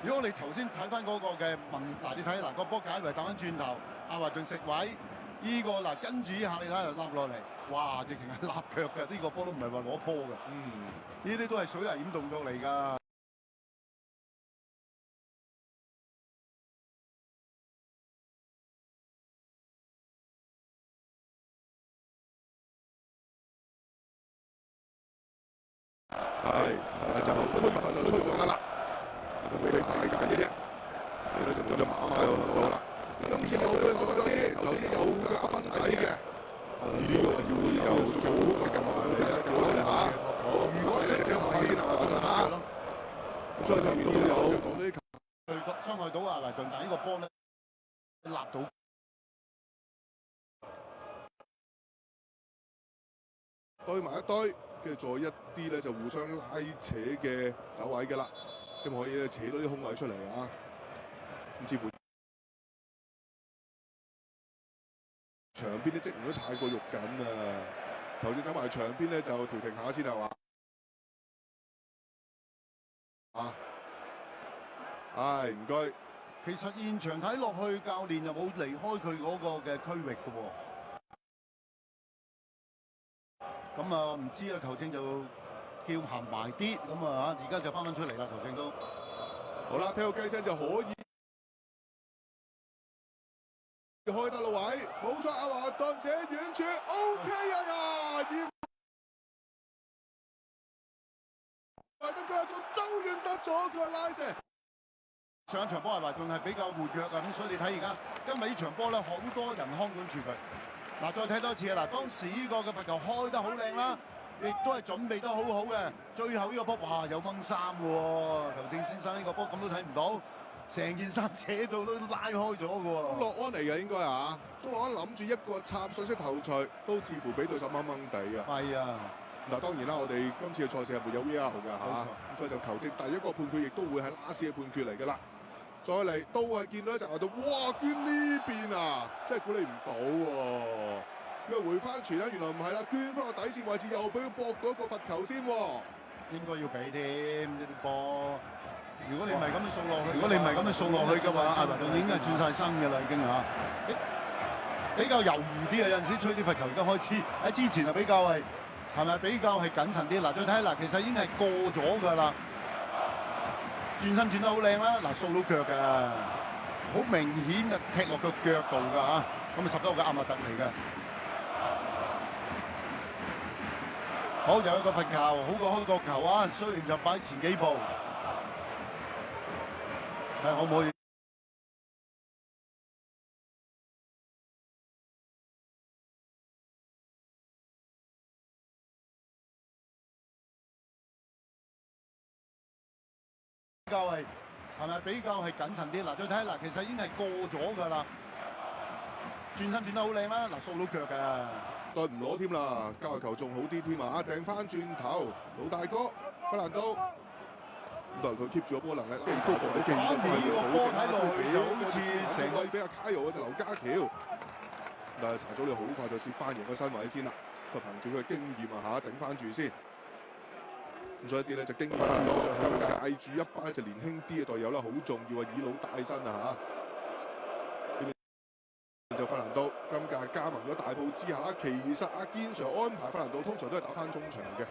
如果我哋頭先睇翻嗰個嘅你睇嗱個波解圍打翻轉頭，阿華頓食位，呢個嗱跟住呢下你睇就立落嚟，哇！直情係立腳嘅，呢個波都唔係話攞波嘅。呢啲都係水危險動作嚟㗎。就推法就推過啦，俾你大揀嘅啫，你就做咗馬馬又好啦。今次有佢做咗先，頭先有個斌仔嘅，呢個就會有做嘅咁慢嚟啦，夠啦嚇。如果係隻快先係嘛嚇，所以就遇到有講呢球，佢傷害到阿黎頓，但係呢個波咧立到。堆埋一堆，跟住再一啲咧就互相拉扯嘅走位嘅啦，咁可以咧扯到啲空位出嚟啊！咁似乎場邊啲職員都太過肉緊啊！頭先走埋場邊咧就調停下先係嘛？啊，唔該。其實現場睇落去，教練又冇離開佢嗰個嘅區域嘅喎。咁啊，唔知啊，球證就叫行埋啲，咁啊而家就翻出嚟啦，球證都好啦，聽到雞聲就可以開得啦位，冇錯，阿華頓這遠處 OK 啊！得佢做周遠得咗佢拉射。上一場波係華頓係比較活躍啊，咁所以你睇而家今日呢場波咧，好多人看管住佢。嗱，再睇多次啊！嗱，當時呢個嘅罰球開得好靚啦，亦都係準備得好好嘅。最後呢個波，哇，有掹衫嘅喎，球證先生呢個波咁都睇唔到，成件衫扯到都拉開咗嘅喎。中樂安嚟嘅應該啊，中樂安諗住一個插水式頭槌，都似乎俾對手掹掹地啊。係啊，嗱當然啦，我哋今次嘅賽事係沒有 VR 嘅嚇，咁所以就球證第一個判決亦都會係拉斯嘅判決嚟㗎啦。再嚟都係見到一隻喺度，哇！捐呢邊啊，真係估你唔到喎。佢回翻傳啦，原來唔係啦，捐翻個底線位置又俾佢搏到一個罰球先喎。應該要俾添呢啲波。如果你唔係咁樣掃落去，嘅話，阿華頓已經係轉晒身㗎啦，已經嚇。比較猶豫啲啊，有陣時吹啲罰球而家開始喺之前啊比較係咪比較係謹慎啲？嗱，再睇下嗱，其實已經係過咗㗎啦。轉身轉得好靚啦，嗱掃到腳㗎，好明顯啊踢落個腳度㗎嚇，咁啊19個阿馬特嚟嘅。好，有一個罰球，好過開角球啊，雖然就擺前幾步，睇下可唔可以？比較係謹慎啲？嗱，再睇下嗱，其實已經係過咗㗎啦。轉身轉得好靚啦，嗱掃到腳㗎。再唔攞添啦，交球仲好啲添啊！掟翻轉頭，老大哥弗蘭都，咁但係佢 keep 住個波能力，亦都喺競爭範圍好正睇落去就好似成位俾阿卡尤嘅就劉家橋，但係查祖利好快就攝翻贏個身位先啦，佢憑住佢嘅經驗啊頂翻住先。咁所以一啲咧就經翻咗上去，帶住一班就年輕啲嘅隊友啦，好重要啊！以老帶新啊嚇。就弗蘭都今屆加盟咗大埔之下，其實阿堅 Sir 安排弗蘭都通常都係打翻中場嘅。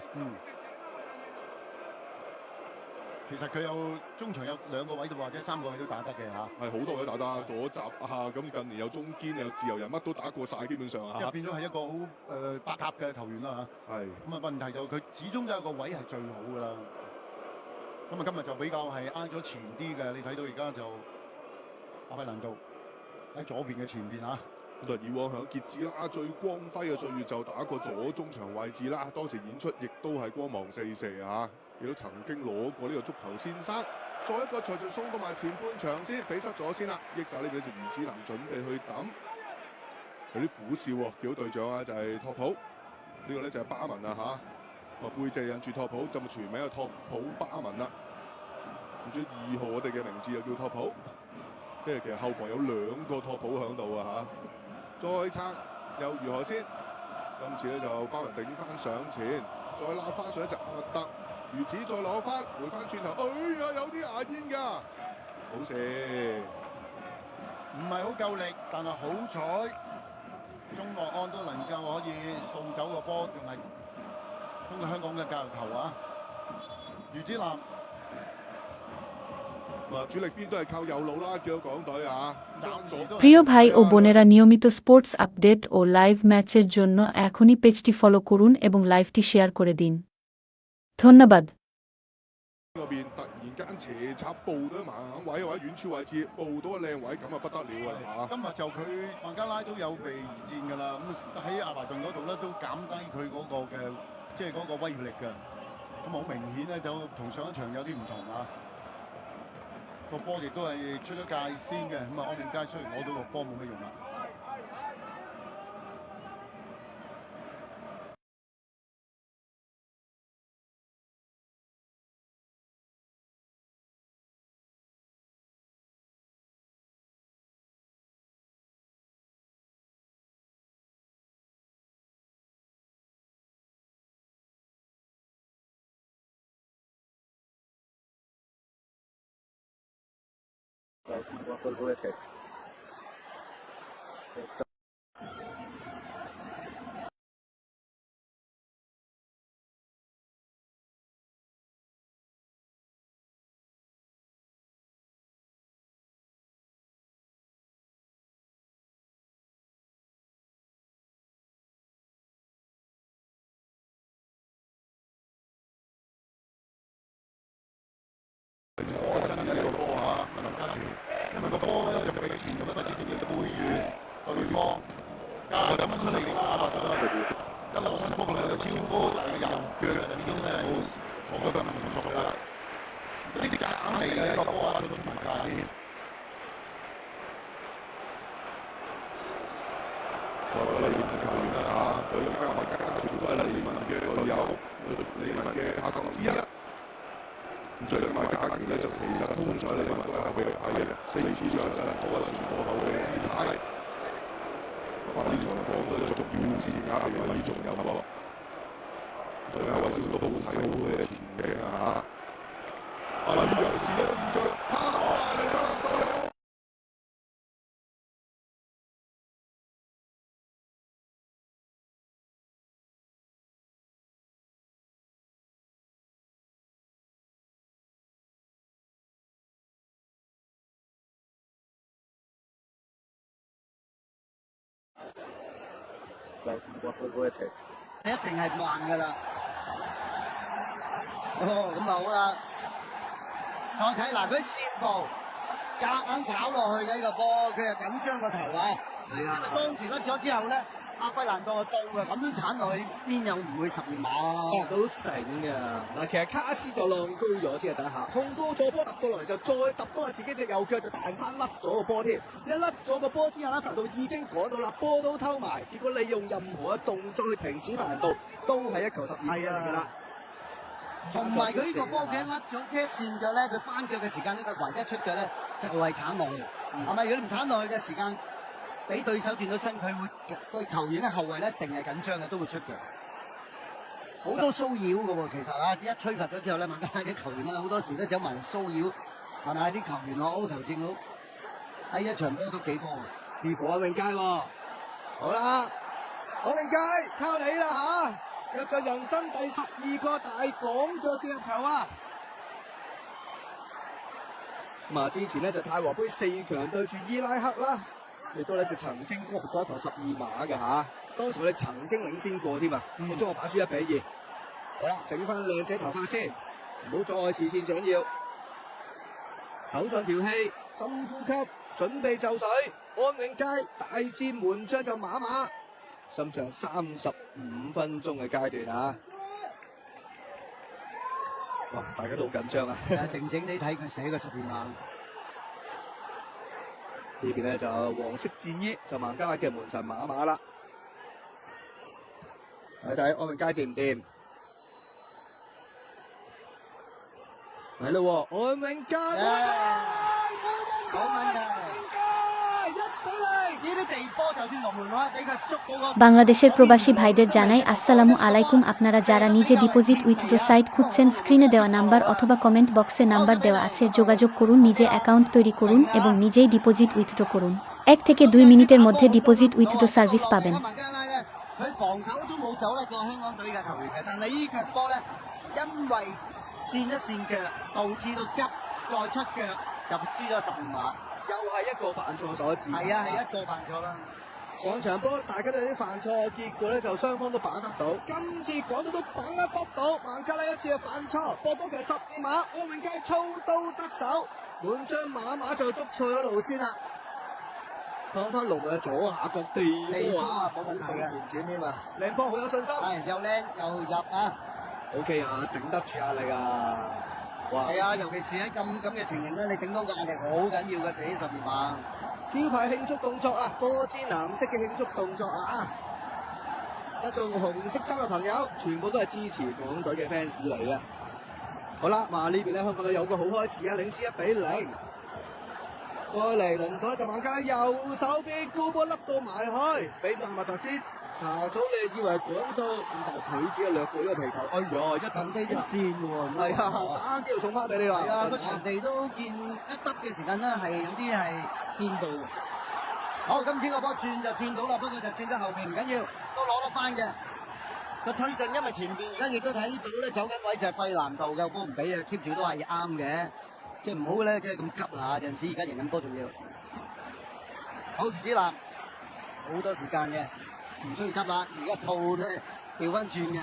其實佢有中場有2個位或者3個位都打得嘅嚇。係好多位都打得，左閘啊，咁近年有中堅有自由人，乜都打過晒，基本上啊。因為變咗係一個好百搭嘅球員啦嚇。係。咁啊問題就佢始終有一個位係最好㗎啦。咁啊今日就比較係挨咗前啲嘅，你睇到而家就阿費蘭道喺左邊嘅前邊嚇。以往響傑志啦，最光輝嘅歲月就打過左中場位置啦，當時演出亦都係光芒四射啊！亦都曾經攞過呢個足球先生。再一個隨住送到埋前半場先，比失咗先啦。益晒呢邊就余子南準備去抌，有啲苦笑喎。見到隊長啊，就係托普，呢個咧就係巴文啊嚇。背脊印住托普，就全名係托普巴文啦。唔知2號我哋嘅名字又叫托普，即係其實後防有2個托普喺度啊嚇。再撐又如何先？今次咧就巴文頂翻上前，再拉翻上一隻阿密特，如此再攞翻回翻轉頭，哎呀有啲牙煙㗎，好射，唔係好夠力，但係好彩鐘樂安都能夠可以送走個波，仲係通過香港嘅教育球啊！余子南。主力邊都係靠右路啦，叫港隊啊！ প্রিয় ভাই ও বোনেরা, নিয়মিত স্পোর্টস আপডেট ও লাইভ ম্যাচের জন্য এখনই পেজটি ফলো করুন এবং লাইভটি শেয়ার করে দিন। ধন্যবাদ। 嗰邊突然間斜插報到盲位或者遠處位置報到個靚位，咁啊不得了啊今日就佢孟加拉都有備而戰㗎啦，咁喺阿華頓嗰度咧都減低佢嗰個嘅即係嗰個威力㗎。咁好明顯咧，就同上一場有啲唔同啊！個波亦都係出咗界先嘅，咁啊安永佳雖然攞到個波冇乜用啦。রয়েছে因為個波咧就比前咁不知點樣背住對方，加上咁樣出嚟打法一路伸波佢就超呼，但係右腳就已經咧冇坐得咁唔熟啦。呢啲夾硬嚟嘅一個波啊，佢都唔介意。利文球員啦嚇，佢加埋加條都係利文嘅隊友，利文嘅下降之一。咁所以買家權咧就其實通常利文都係佢係4次上陣多一全過後嘅姿態。翻呢場波都仲要自家利文仲有喎，所以韋少都好睇好嘅前景啊嚇！呢樣試一試腳，রয়েছে一定係慢㗎啦。哦，咁就好啦。再睇嗱，佢線步夾硬炒落去嘅呢個波，佢又緊張個頭啊。係啊。當時甩咗之後咧，阿費蘭多到嘅，咁樣鏟落去，邊有唔會12碼？都醒嘅。嗱，其實卡斯就浪高咗先啊，等下控高咗波揼過嚟就再揼多下自己隻右腳就彈翻甩咗個波添。一甩咗個波之後咧，凡度已經趕到啦，波都偷埋。結果你用任何嘅動作去停止凡度，都係一球12碼嚟㗎啦。同埋佢呢個波佢一甩咗車線腳咧，佢翻腳嘅時間呢，佢唯一出腳咧就係鏟落去。係咪？如果唔鏟落去嘅時間，俾對手見到身，佢會對球員嘅後衞咧一定係緊張嘅，都會出腳。好多騷擾嘅喎，其實啊，一吹罰咗之後咧，孟加拉啲球員咧好多時都走埋騷擾，係咪啲球員我 O 頭正好喺一場波都幾多嘅。似乎阿永佳喎，好啦，阿永佳靠你啦嚇！入咗人生第12個大港腳嘅入球啊！咁啊，之前咧就泰和杯4強對住伊拉克啦，亦都咧就曾經獲過一球12碼嘅嚇，當時我哋曾經領先過添啊，最終我反輸1比2。好啦，整翻靚仔頭髮先，唔好再視線緊要，口上調氣，深呼吸，準備就緒。安永佳大戰門將就馬馬。深場35分鐘嘅階段啊！哇，大家都好緊張啊！靜靜地睇佢寫個12碼。呢邊咧就黃色戰衣就孟加拉嘅門神馬馬啦。睇睇安永佳掂唔掂？係咯喎，安永佳冇問題。বাংলাদেশের প্রবাসী ভাইদের জানাই আসসালামু আলাইকুম। আপনারা যারা নিজে ডিপোজিট উইথড্র সাইট খুঁজছেন, স্ক্রিনে দেওয়া নাম্বার অথবা কমেন্ট বক্সে নাম্বার দেওয়া আছে, যোগাযোগ করুন, নিজে অ্যাকাউন্ট তৈরি করুন এবং নিজেই ডিপোজিট উইথড্র করুন। 1 থেকে 2 মিনিটের মধ্যে ডিপোজিট উইথড্র সার্ভিস পাবেন।佢防守都冇走甩過香港隊嘅球員嘅，但係呢腳波咧，因為跣一跣腳，導致到急再出腳，就輸咗12碼。又係一個犯錯所致。係啊，係一個犯錯啦。上場波大家都有啲犯錯，結果咧就雙方都把握得到。今次講到都把握得到，孟加拉一次嘅犯錯，波多強12碼，柯永佳操刀得手，滿張馬就捉錯咗路先啦。講翻龍嘅左下角地波啊，冇問題嘅旋轉添啊，靚波好有信心，係又靚又入啊 ，OK 啊，頂得住壓力啊！哇，係啊，尤其是喺咁嘅情形咧，你頂到個壓力好緊要嘅，死12碼。招牌慶祝動作啊，多支藍色嘅慶祝動作啊！一眾紅色衫嘅朋友，全部都係支持港隊嘅 fans 嚟嘅。好啦，呢邊咧香港隊有個好開始啊，領先1-0。再嚟輪到咧就孟加拉右手邊高波甩到埋去，俾麥麥特斯查祖你以為趕到，但係佢只係掠過呢個皮球，哎呀，一近低一線喎，係啊，爭啲要送翻俾你話。係啊，個場地都見一得嘅時間咧，係有啲係線度嘅。好，今次個波轉就轉到啦，不過就轉得後邊唔緊要，都攞得翻嘅。個推進因為前邊而家亦都睇到咧走緊位就係費南道嘅，波唔俾啊 keep 住都係啱嘅。即係唔好咧，即係咁急啊！有陣時而家贏緊波仲要。好，子南好多時間嘅，唔需要急啦。而家套咧調翻轉嘅。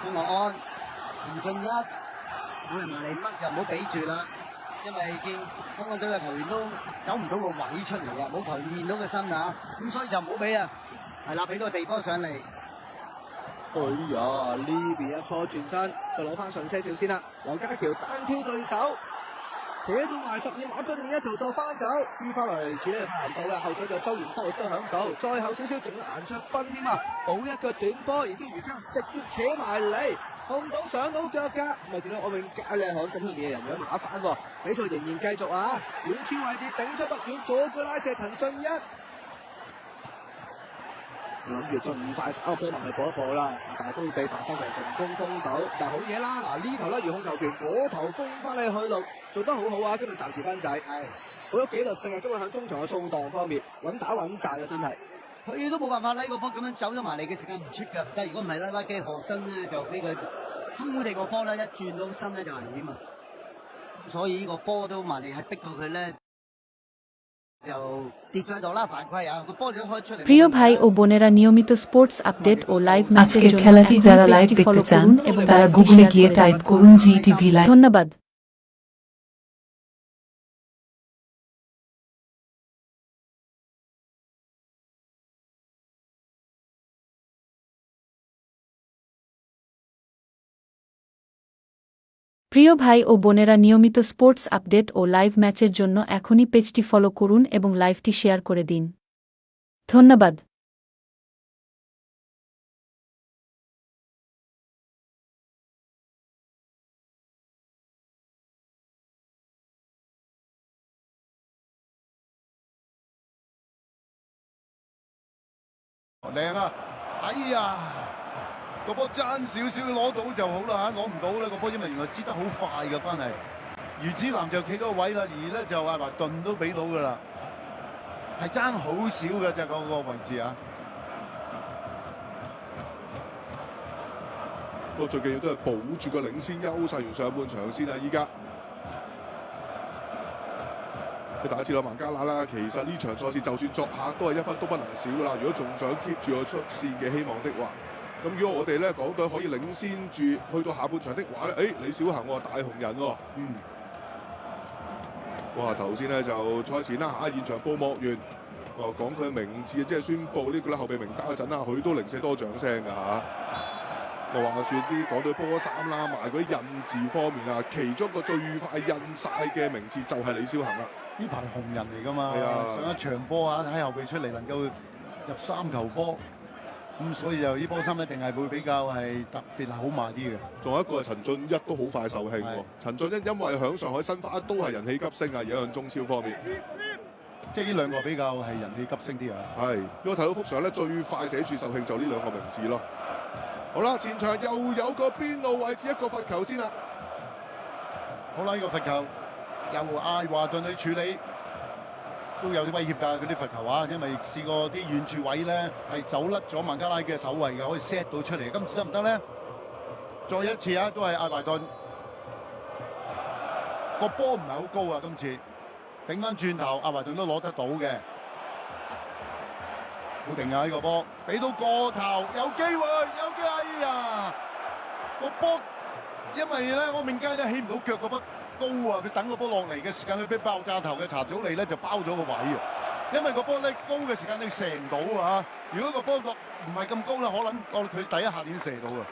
張樂安、陳俊一，冇人埋嚟乜就唔好俾住啦，因為見香港隊嘅球員都走唔到個位出嚟啊，冇球員現到個身啊，咁所以就唔好俾啊。係啦，俾個地波上嚟。哎呀，呢邊一錯轉身，就攞翻上些少先啦。黃家喬單挑對手，扯到埋12碼嗰邊一條就翻走，黐翻嚟處理太難到啦。後手就周元德亦都響到，再後少少仲有顏卓斌添啊，補一腳短波，然之後余昌直接扯埋嚟，控到上到腳㗎。咁啊見到柯永佳咧響咁嘅人有麻煩喎，比賽仍然繼續啊！遠處位置頂出不遠，左腳拉射陳俊一。諗住盡快收波埋去補一補啦，但係都俾白山強成功封到，但係好嘢啦！嗱呢頭咧遙控球權，嗰頭封翻你去路，做得好好啊！今日暫時分仔，係好有紀律性啊！今日喺中場嘅掃蕩方面穩打穩賺啊！真係佢都冇辦法拉個波咁樣走咗埋嚟嘅時間唔出㗎，但係如果唔係拉機學生咧就俾佢偷地個波咧一轉到身咧就危險啊！所以呢個波都埋嚟係逼到佢咧。প্রিয় ভাই ও বোনেরা নিয়মিত স্পোর্টস আপডেট ও লাইভ ম্যাচের আজকের জন্য খেলাটি যারা লাইভ পেজটি ফলো দেখতে চান করুন এবং তারা লাইভটি গুগলে শেয়ার গিয়ে করে টাইপ দেবেন। করুন জিটিভি লাইভ। ধন্যবাদ। প্রিয় ভাই ও বোনেরা নিয়মিত স্পোর্টস আপডেট ও লাইভ ম্যাচের জন্য এখনই পেজটি ফলো করুন এবং লাইভটি শেয়ার করে দিন। ধন্যবাদ।靚啊！哎呀，個波爭少少攞到就好啦嚇，攞唔到咧個波，因為原來擠得好快嘅關係。余子南就企嗰個位啦，而咧就阿華頓都俾到噶啦，係爭好少嘅啫嗰個位置啊！不過最緊要都係保住個領先優勢，完上半場先啊！依家。大家知道孟加拉啦，其實呢場賽事就算作客都係1分都不能少啦。如果仲想 keep 住個出線嘅希望的話，咁如果我哋咧港隊可以領先住去到下半場的話咧，李小恆喎大紅人喎，哇頭先咧就賽前啦嚇，現場報幕員講佢名字，即係宣佈呢個咧後備名單嗰陣啦，佢都零舍多掌聲㗎嚇。話説啲港隊波衫啦，埋嗰啲印字方面啊，其中一個最快印晒嘅名字就係李小恆啦。呢排紅人嚟㗎嘛，係啊，上一場波啊喺後備出嚟能夠入3球波，咁所以就呢波衫一定係會比較係特別好賣啲嘅。仲有一個係陳俊一都好快受興喎。陳俊一因為響上海申花都係人氣急升啊，而家向中超方面，即係呢兩個比較係人氣急升啲啊。係，如果睇到幅相咧，最快寫住受興就呢兩個名字咯。好啦，前場又有個邊路位置一個罰球先啦。好啦，呢個罰球。由艾華頓去處理都有啲威脅㗎，嗰啲罰球啊，因為試過啲遠處位咧係走甩咗孟加拉嘅守衞嘅，可以 set 到出嚟。今次得唔得咧？再一次啊，都係艾華頓個波唔係好高啊，今次頂翻轉頭，艾華頓都攞得到嘅。好定啊！呢個波俾到個頭，有機會，有機會！哎呀，個波因為咧我面街咧起唔到腳，個波高啊！佢等個波落嚟嘅時間，佢俾爆炸頭嘅查祖利咧就包咗個位啊！因為個波咧高嘅時間你射唔到啊！如果個波落唔係咁高啦，可能我佢第一下點射到啊！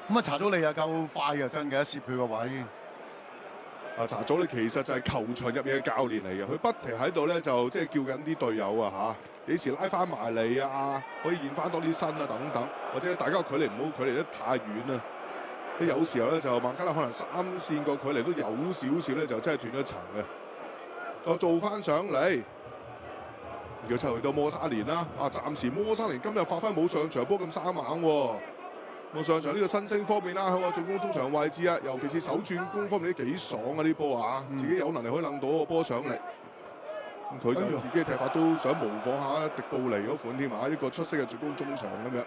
咁啊查祖利啊夠快啊，真嘅，攝佢個位。查祖利其實就係球場入面嘅教練嚟嘅，佢不停喺度咧就即係叫緊啲隊友啊幾時拉翻埋嚟啊，可以現翻多啲身啊等等，或者大家距離唔好距離得太遠啊。有時候咧就孟加拉可能3線個距離都有少少咧就真係斷咗層嘅。再做翻上嚟，如果就去到摩沙連啦，暫時摩沙連今日發揮冇上場波咁生猛喎。冇上場呢個新星方面啦，喺個進攻中場位置啊，尤其是手轉攻方面都幾爽啊！呢波啊，自己有能力可以掕到個波上嚟。咁佢就自己嘅踢法都想模仿下迪布尼嗰款添啊，一個出色嘅進攻中場咁樣。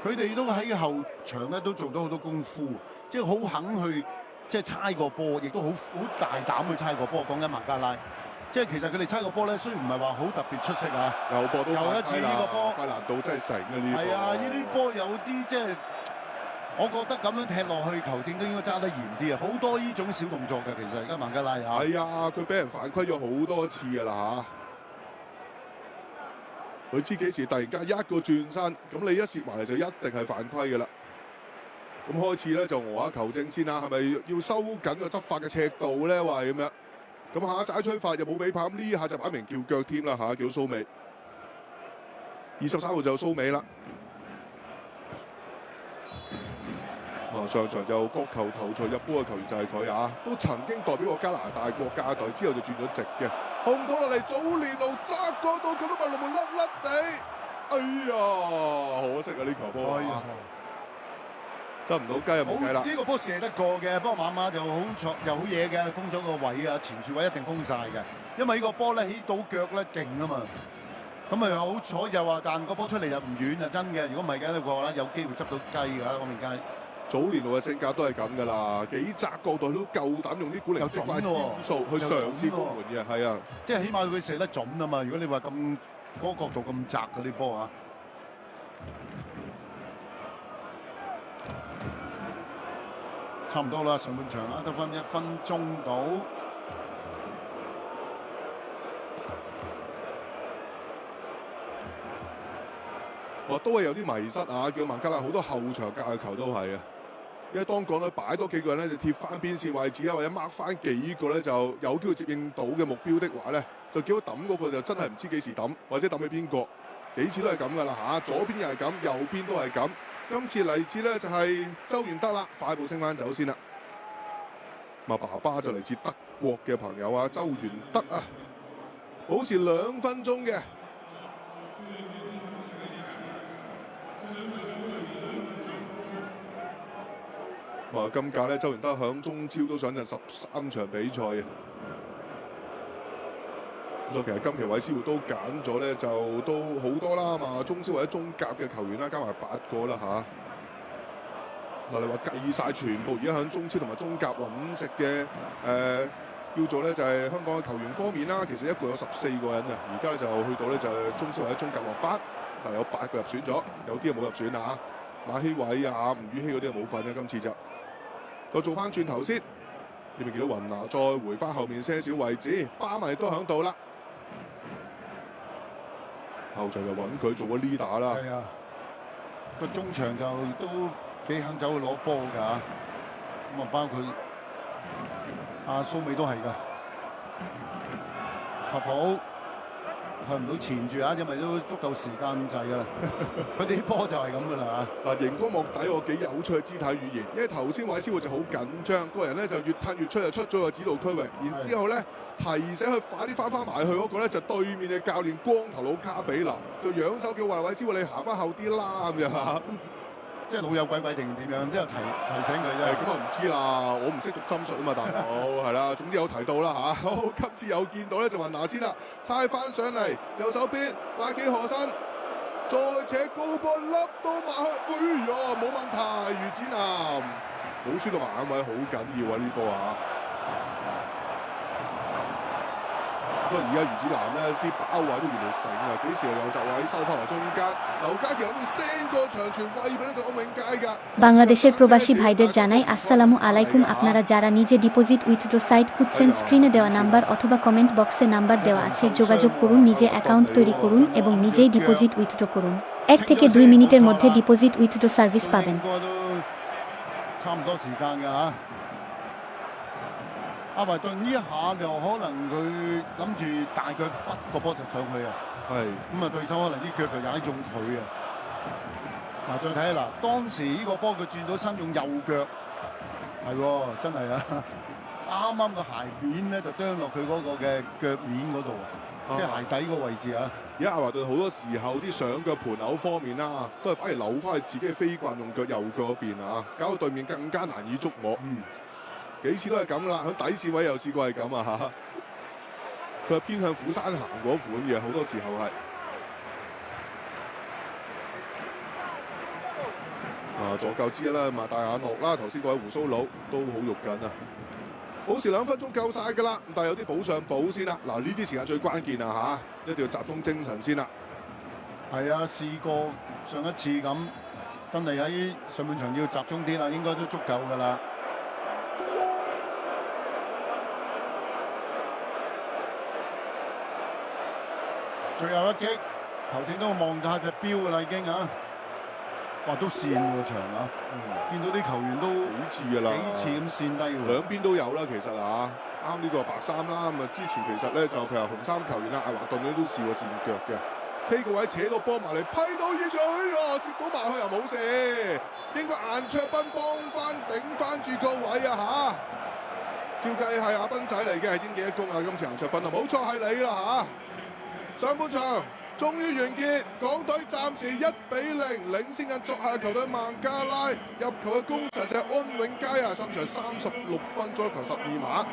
佢哋都喺後場咧都做到好多功夫，即係好肯去即係猜個波，亦都好大膽去猜個波。講緊孟加拉，即係其實佢哋猜個波咧，雖然唔係話好特別出色啊，又播到又一次呢個波，快難度真係成啊呢個。係啊，呢啲波有啲即係我覺得咁樣踢落去，球證都應該揸得嚴啲啊！好多呢種小動作嘅，其實而家孟加拉啊，係啊，佢俾人犯規咗好多次㗎啦佢知幾時突然間一個轉身，咁你一攝埋嚟就一定係犯規㗎啦。咁開始咧就下球證先啦，係咪要收緊個執法嘅尺度咧？話咁樣，咁下一齋吹法又冇俾拍，咁呢下就擺明叫腳添啦嚇，叫蘇美。23號就蘇美啦。上場就角球頭槌入波嘅球員就係佢啊，都曾經代表過加拿大國家隊，之後就轉咗籍嘅。控到落嚟，祖連奴側角到咁都咪龍門甩甩地，哎呀，可惜啊呢球波，執唔到雞啊冇計啦。呢個波射得過嘅，不過馬馬就好錯又好嘢嘅，封咗個位啊，前柱位一定封晒嘅，因為呢個波咧起到腳咧勁啊嘛。咁啊好彩就話，但個波出嚟又唔遠啊，真嘅。如果唔係嘅話咧，有機會執到雞㗎，嗰面街。祖連奴嘅性格都係咁㗎啦，幾窄角度都夠膽用啲古靈精怪招數去嘗試攻門嘅，係啊，即係起碼佢射得準啊嘛。如果你話咁嗰個角度咁窄嗰啲波啊，差唔多啦，上半場啦，得翻1分鐘到。都係有啲迷失啊！叫孟加拉好多後場架嘅球都係啊，因為當講咧擺多幾個人咧就貼翻邊線位置啊，或者 mark 翻幾個咧就有機會接應到嘅目標的話咧，就叫佢抌嗰個就真係唔知幾時抌，或者抌俾邊個，幾次都係咁噶啦嚇，左邊又係咁，右邊都係咁。今次嚟自咧就係周元德啦，快步升翻走先啦。爸爸就嚟自德國嘅朋友啊，周元德啊，保持2分鐘嘅。今屆咧，周元德響中超都上陣13場比賽嘅。所以其實今期韋斯活都揀咗咧，就都好多啦嘛，中超或者中甲嘅球員啦，加埋8個啦嚇。你話計晒全部而家響中超同埋中甲揾食嘅叫做咧就係香港嘅球員方面啦，其實一共有14個人啊，而家就去到咧就係中超或者中甲落班，但係有8個入選咗，有啲冇入選啊。馬希偉啊、吳宇希嗰啲冇份嘅，今次就。再做翻轉頭先，你咪見到雲拿再回翻後面些少位置，巴迷都喺度啦。後場就揾佢做個 leader 啦。係啊，個中場就都幾肯走去攞波㗎。咁啊，包括阿蘇美都係㗎。柏普向唔到前住啊，因為都足夠時間咁滯㗎啦。佢哋啲波就係咁㗎啦嚇。嗱，熒光幕底我幾有趣嘅肢體語言，因為頭先韋斯活就好緊張，個人咧就越褪越出，就出咗個指導區域，然之後咧提醒佢快啲翻埋去嗰個咧就對面嘅教練光頭佬卡比拿，就揚手叫話韋斯活你行翻後啲啦咁樣。即係老友鬼鬼定點樣？之後提醒佢啫。咁啊唔知啦，我唔識讀心術啊嘛，大佬係啦。總之有提到啦嚇。好，今次有見到咧就雲拿先啦，猜翻上嚟右手邊拉基何身，再扯高波笠到埋去，哎呀冇問題，余子南冇輸到眼位，好緊要啊呢波啊！所以而家余子南咧啲包位都越嚟越醒啊！幾時又有閘位收翻埋中間，劉家傑會 send 個長傳喂俾呢個永佳㗎。বাংলাদেশের প্রবাসী ভাইদের জানাই আসসালামু আলাইকুম আপনারা যারা নিজে ডিপোজিট উইথড্র সাইট খুঁজছেন স্ক্রিনে দেওয়া নাম্বার অথবা কমেন্ট বক্সে নাম্বার দেওয়া আছে যোগাযোগ করুন নিজে অ্যাকাউন্ট তৈরি করুন এবং নিজেই ডিপোজিট উইথড্র করুন 1 থেকে 2 মিনিটের মধ্যে ডিপোজিট উইথড্র সার্ভিস পাবেন 差唔多時間㗎嚇。阿維頓呢一下就可能佢諗住大腳筆個波就上去啊，係咁啊對手可能啲腳就踩中佢啊。嗱，再睇下嗱，當時呢個波佢轉到身用右腳，係喎，真係啊，啱啱個鞋面咧就啄落佢嗰個嘅腳面嗰度啊，即係鞋底個位置啊。而家阿華頓好多時候啲上腳盤口方面啦，都係反而扭翻去自己嘅飛慣用腳右腳嗰邊啊，搞到對面更加難以捉摸。幾次都係咁啦，喺底線位又試過係咁啊嚇。佢係偏向虎山行嗰款嘅，好多時候係。助救之一啦，馬大眼樂啦，頭先嗰位胡鬚佬都好肉緊啊！補時2分鐘夠晒㗎啦，但係有啲補上補先啦。嗱，呢啲時間最關鍵啊嚇，一定要集中精神先啦。係啊，試過上一次咁，真係喺上半場要集中啲啦，應該都足夠㗎啦。最後一擊，頭先都望下隻錶㗎啦已經啊！哇，都跣喎場啊！見到啲球員都幾次㗎啦，幾次咁跣低喎。兩邊都有啦，其實啊，啱呢個白衫啦，咁啊之前其實咧就譬如紅衫球員啊，艾華頓咧都試過跣腳嘅。K 個位扯到波埋嚟，批到現場，攝到埋去又冇事，應該顏卓斌幫翻頂翻住個位啊嚇！照計係阿斌仔嚟嘅，係點幾一公啊？今次顏卓斌啊，冇錯係你啦嚇！上半場終於完結，港隊暫時1-0領先緊作客球隊孟加拉，入球嘅功臣就係安永佳啊，上場36分鐘球12碼。